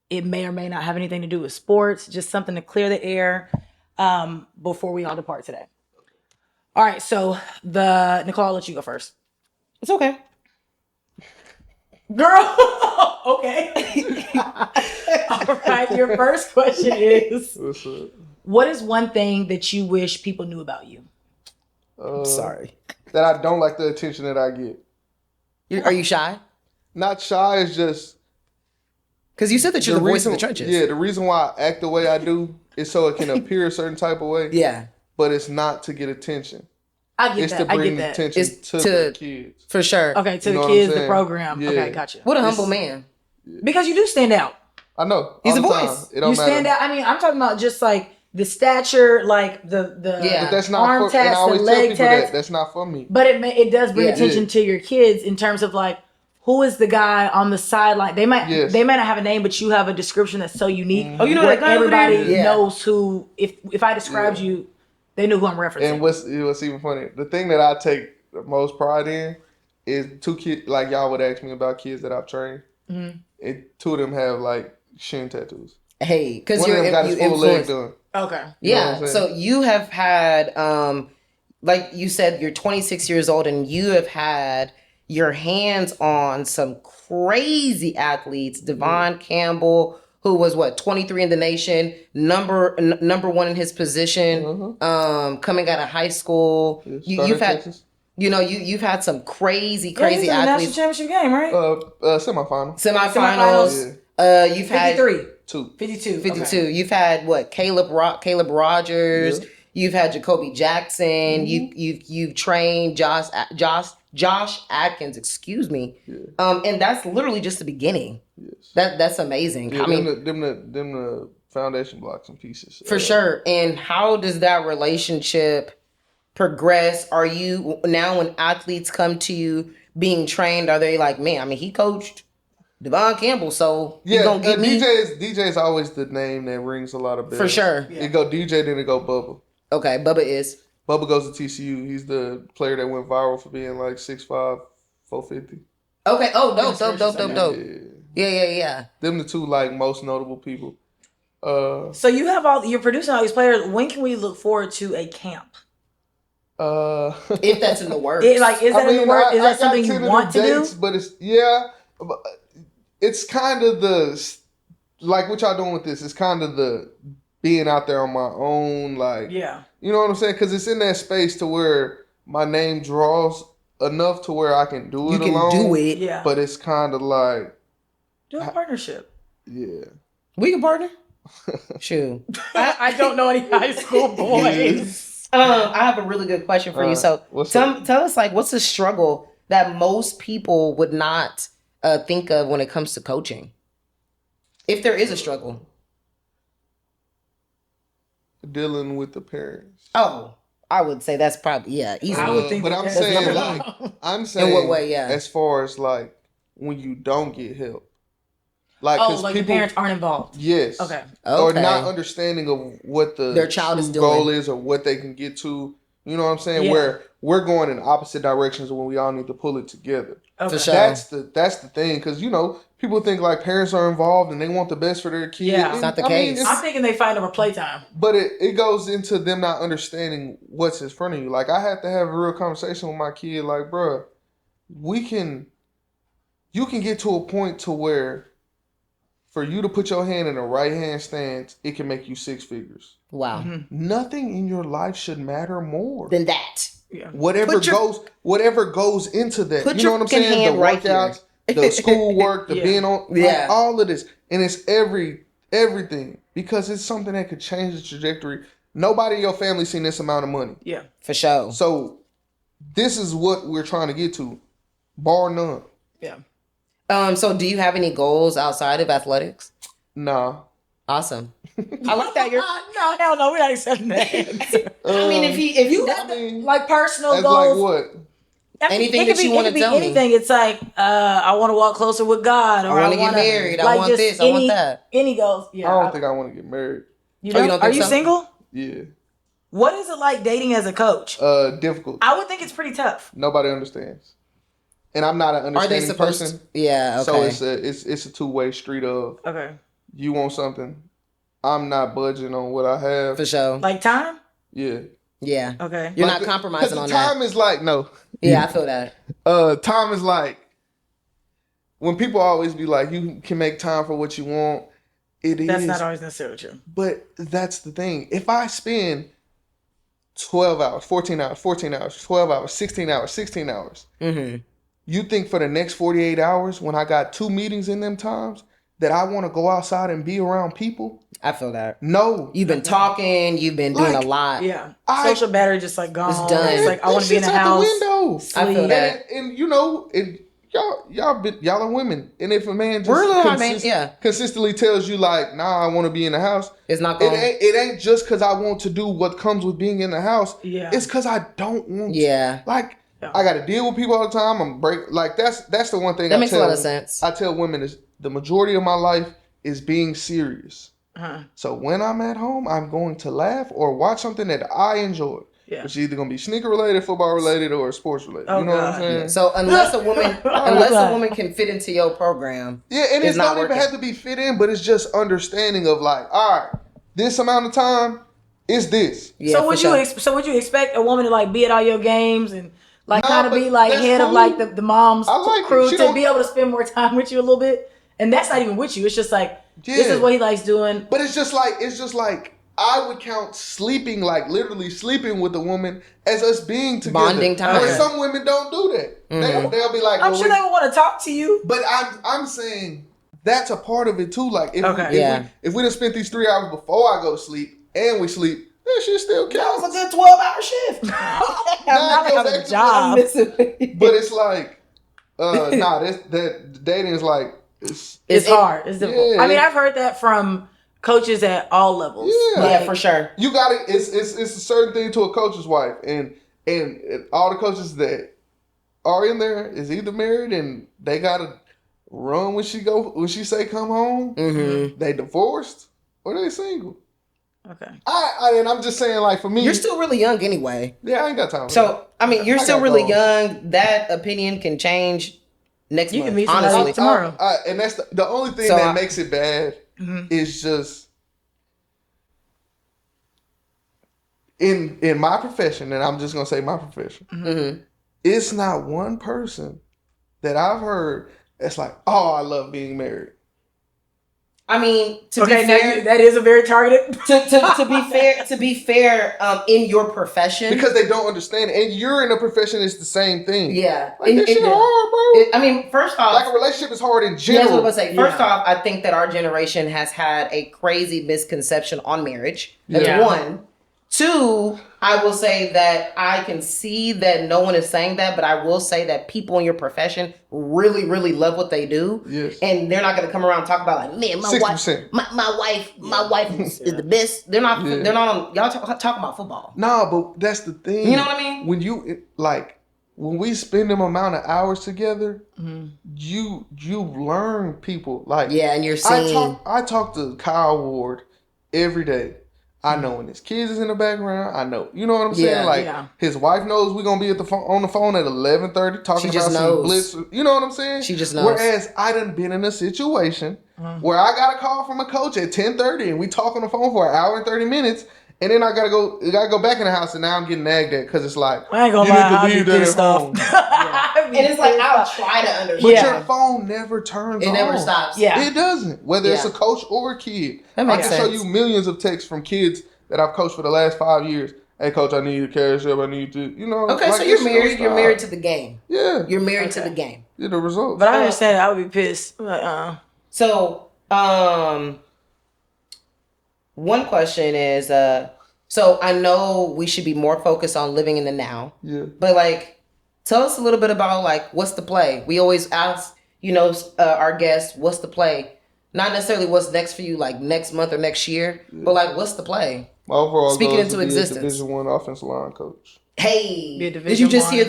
It may or may not have anything to do with sports, just something to clear the air before we all depart today. All right, so Nicole, I'll let you go first. It's okay. Girl, okay. All right, your first question is, What's up? what is one thing that you wish people knew about you? Sorry. That I don't like the attention that I get. Are you shy? Not shy, it's just Because you said that you're the voice of the reason- trenches. Yeah, the reason why I act the way I do is so it can appear a certain type of way. Yeah, But it's not to get attention. I get It's that. to I bring get that. attention It's to to- the kids. for sure. Okay, to You know the what I'm kids, the saying? program. Yeah. Okay, gotcha. What a humble man. Because you do stand out. I know. He's all a the voice. time. It don't You matter. stand out. I mean, I'm talking about just like the stature, like the Yeah. But that's not arm for, and I tats, the always tell leg people tats. that. That's not for me. But it does bring Yeah. attention Yeah. to your kids in terms of like, who is the guy on the sideline? They might Yes. not have a name, but you have a description that's so unique. Oh, you know where that guy over there? everybody Yeah. knows who. If I described you, they knew who I'm referencing. And what's even funny, the thing that I take the most pride in is two kids, like y'all would ask me about kids that I've trained. Two of them have like shin tattoos. Hey, because One of them got you his full leg influence. done. Okay. You know Yeah. what I'm So saying? you have had, like you said, you're 26 years old, and you have had your hands on some crazy athletes. Devon Campbell, who was 23 in the nation, number one in his position, coming out of high school. You've had, Texas. you've had some crazy Yeah, he's in the national athletes. championship game, right? Semifinal. Semifinals. You've had 53. 52. 52. Okay. You've had Caleb Rogers. Yeah. You've had Jacoby Jackson. You've trained Josh Atkins. Excuse me. And that's literally just the beginning. Yes. That's amazing. Yeah, I mean, them the foundation blocks and pieces. For sure. And how does that relationship progress? Are you now when athletes come to you being trained, are they like, man, I mean, he coached Devon Campbell, so he's gonna get me? DJ is always the name that rings a lot of bells. For sure. It go DJ, then it go Bubba. Okay, Bubba is. Bubba goes to TCU. He's the player that went viral for being like 6'5", 450. Okay. Oh, dope. Yeah. Them the two like most notable people. So you're producing all these players. When can we look forward to a camp? If that's in the works. Is that in the works? Is that something you want to do? But it's kind of like what y'all doing with this. It's kind of the being out there on my own, like, yeah, you know what I'm saying? Because it's in that space to where my name draws enough to where I can do it alone. You can do it. Yeah. But it's kind of like do a partnership. Yeah. We can partner. Shoot. I don't know any high school boys. I have a really good question for you. So tell us, like, what's the struggle that most people would not think of when it comes to coaching? If there is a struggle. Dealing with the parents. Oh, I would say that's probably, easy. I would think but I'm saying, in what way, as far as like when you don't get help. Like the parents aren't involved. Yes. Okay. Or not understanding of what their child is goal doing. is or what they can get to. You know what I'm saying? Yeah. Where we're going in opposite directions when we all need to pull it together. Okay. For sure. That's the thing, because people think like parents are involved and they want the best for their kid. Yeah. It's not the case. I'm thinking they fight over playtime. But it goes into them not understanding what's in front of you. Like I had to have a real conversation with my kid. Like, bruh, you can get to a point to where for you to put your hand in a right hand stance, it can make you 6 figures. Wow. Mm-hmm. Nothing in your life should matter more Than that. Yeah. Whatever goes into that. Put You know your what I'm saying? The right workouts, the schoolwork, the being on, like, all of this, and it's everything, because it's something that could change the trajectory. Nobody in your family seen this amount of money. Yeah, for sure. So this is what we're trying to get to, bar none. Yeah. So do you have any goals outside of athletics? Nah. Awesome. I like that. No, hell no, we're not accepting that answer. I mean, if you have like personal Like goals, what? Anything that you want to tell me. Anything. It's like I want to walk closer with God, or I want to get married. Like, I want this. I want that. Any goals? Yeah. I don't think I want to get married. You don't think Are you so? single? Yeah. What is it like dating as a coach? Difficult. I would think it's pretty tough. Nobody understands, and I'm not an Are they understanding supposed person. to? Yeah. Okay. So it's a two-way street of Okay. you want something, I'm not budging on what I have. For sure. Like time? Yeah. Yeah. Okay. You're Like not compromising on that. Time is like no. Yeah, I feel that. Time is like when people always be like, you can make time for what you want. That's not always necessarily true. But that's the thing. If I spend 12 hours, 14 hours, 14 hours, 12 hours, 16 hours, 16 hours, Mm-hmm. you think for the next 48 hours, when I got 2 meetings in them times, that I want to go outside and be around people? I feel that. No. You've been talking. You've been doing a lot. Yeah. Social battery just like gone. It's done. It's like I want to be in the house. Window. I feel that. And y'all are women. And if a man just consistently tells you like, nah, I want to be in the house, it's not going. It ain't just because I want to do what comes with being in the house. Yeah. It's because I don't want to. Yeah. Like, I got to deal with people all the time. I'm that's the one thing that makes a lot of sense. I tell women is the majority of my life is being serious. Uh-huh. So when I'm at home, I'm going to laugh or watch something that I enjoy. Yeah. Which is either going to be sneaker related, football related, or sports related. You know what I'm saying? Yeah. So unless a woman can fit into your program, and it's not even have to be fit in, but it's just understanding of like, all right, this amount of time is this. Yeah, so would you expect a woman to like be at all your games and like kind of be like head of like the mom's crew to be able to spend more time with you a little bit? And that's not even with you. It's just like this is what he likes doing. But it's just like I would count sleeping, like literally sleeping with a woman, as us being together. Bonding time. But some women don't do that. Mm-hmm. They'll be like, I'm sure they would want to talk to you. But I'm saying that's a part of it too. Like if we done spent these 3 hours before I go to sleep and we sleep, that shit still counts. That was a good 12-hour shift. I'm not having a job. But it's like, that dating is like, it's hard. It's difficult. Yeah. I mean, I've heard that from coaches at all levels. Yeah. Yeah, for sure. You got it. It's a certain thing to a coach's wife, and all the coaches that are in there is either married and they gotta run when she say come home. Mm-hmm. They divorced or they single. Okay. And I'm just saying, like, for me, You're still really young anyway. yeah, I ain't got time for that. So, I mean, you're I still got really goals. young. That opinion can change next You month, can meet somebody honestly. tomorrow. And that's the only thing So that I- makes it bad is just in my profession, and I'm just gonna say my profession. Mhm. It's not one person that I've heard that's like, oh, I love being married. I mean, to Okay, be now fair, that is a very targeted. to be fair, in your profession, Because they don't understand it. And you're in a profession that's the same thing. yeah, Like, that shit hard, bro. I mean, first off, Like, a relationship is hard in yeah, that's general. what I was gonna say. First Yeah. off, I think that our generation has had a crazy misconception on marriage. That's Yeah. one. Two, I will say that I can see that no one is saying that, but I will say that people in your profession really, really love what they do. Yes. And they're not gonna come around and talk about like, man, my 60%. wife is the best. They're not Yeah. they're not on y'all talk about football. Nah, but that's the thing. You know what I mean? When we spend them amount of hours together, Mm-hmm. you learn people. Like, Yeah, and you're seeing I talk to Kyle Ward every day. I know when his kids is in the background. I know, you know what I'm saying? Yeah. Like, Yeah. his wife knows we're gonna be at on the phone at 11:30 talking She about just some knows. blitz. You know what I'm saying? She just knows. Whereas I done been in a situation where I got a call from a coach at 10:30 and we talk on the phone for an hour and 30 minutes, and then I gotta go back in the house, and now I'm getting nagged at because it's like, I ain't gonna you lie, need to I'll be leave that pissed at off. home. and it's like I'll try to understand. But Yeah. your phone never turns It on. never stops. Yeah. It doesn't. Whether it's Yeah. a coach or a kid. That I makes can show sense. you millions of texts from kids that I've coached for the last 5 years. Hey, coach, I need you to cash up. I need you to, Okay, like, so you're it's no married. You're stop. married to the game. Yeah. You're married to Okay. the game. Yeah, the results. But I understand. I would be pissed. Like, So, one question is, so I know we should be more focused on living in the now, Yeah. but like, tell us a little bit about like, what's the play? We always ask, our guests, what's the play? Not necessarily what's next for you, like next month or next year, but like, what's the play? My overall Speak it goal is into to be existence. a Division I offensive line coach. Hey, Be a did Division you just one. hear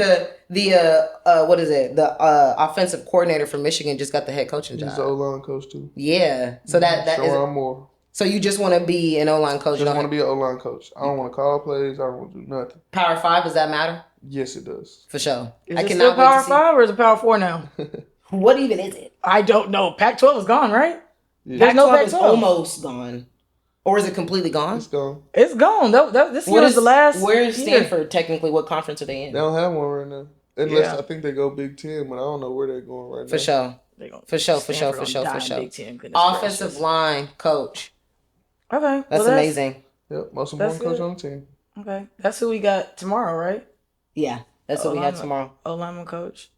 the what is it? The offensive coordinator from Michigan just got the head coaching He's the job. O-line coach too. Yeah, so that is. Sharon Moore. So you just want to be an O-line coach? You Just don't want to be an O-line coach. I don't want to call plays. I don't want to do nothing. Power 5, does that matter? Yes, it does. For sure. is I it cannot still wait Power to see. 5 or is it Power 4 now? What even is it? I don't know. Pac-12 is gone, right? Yeah. There's no Pac-12 is Pac-12. almost gone. Or is it completely gone? It's gone. It's gone. This What year is is the last. Where is year. Stanford technically? What conference are they in? They don't have one right now. Unless Yeah. I think they go Big Ten, but I don't know where they're going right now. For sure. They gonna- For sure, Stanford gonna die in Big Ten, goodness Offensive gracious. line coach. Okay, That's well, amazing. Yep, most That's important coach it. on the team. Okay, that's who we got tomorrow, right? Yeah, that's what we had O-lineman. tomorrow. O-lineman coach.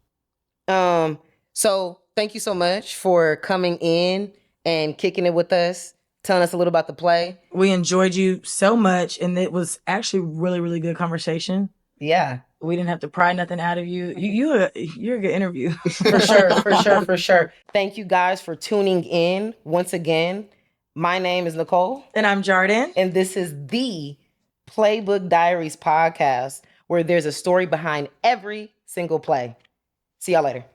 So thank you so much for coming in and kicking it with us, telling us a little about the play. We enjoyed you so much, and it was actually really, really good conversation. Yeah. We didn't have to pry nothing out of you. You're a good interview. For sure, for sure. Thank you guys for tuning in once again. My name is Nicole, And I'm Jardin. and this is the Playbook Diaries podcast, where there's a story behind every single play. See y'all later.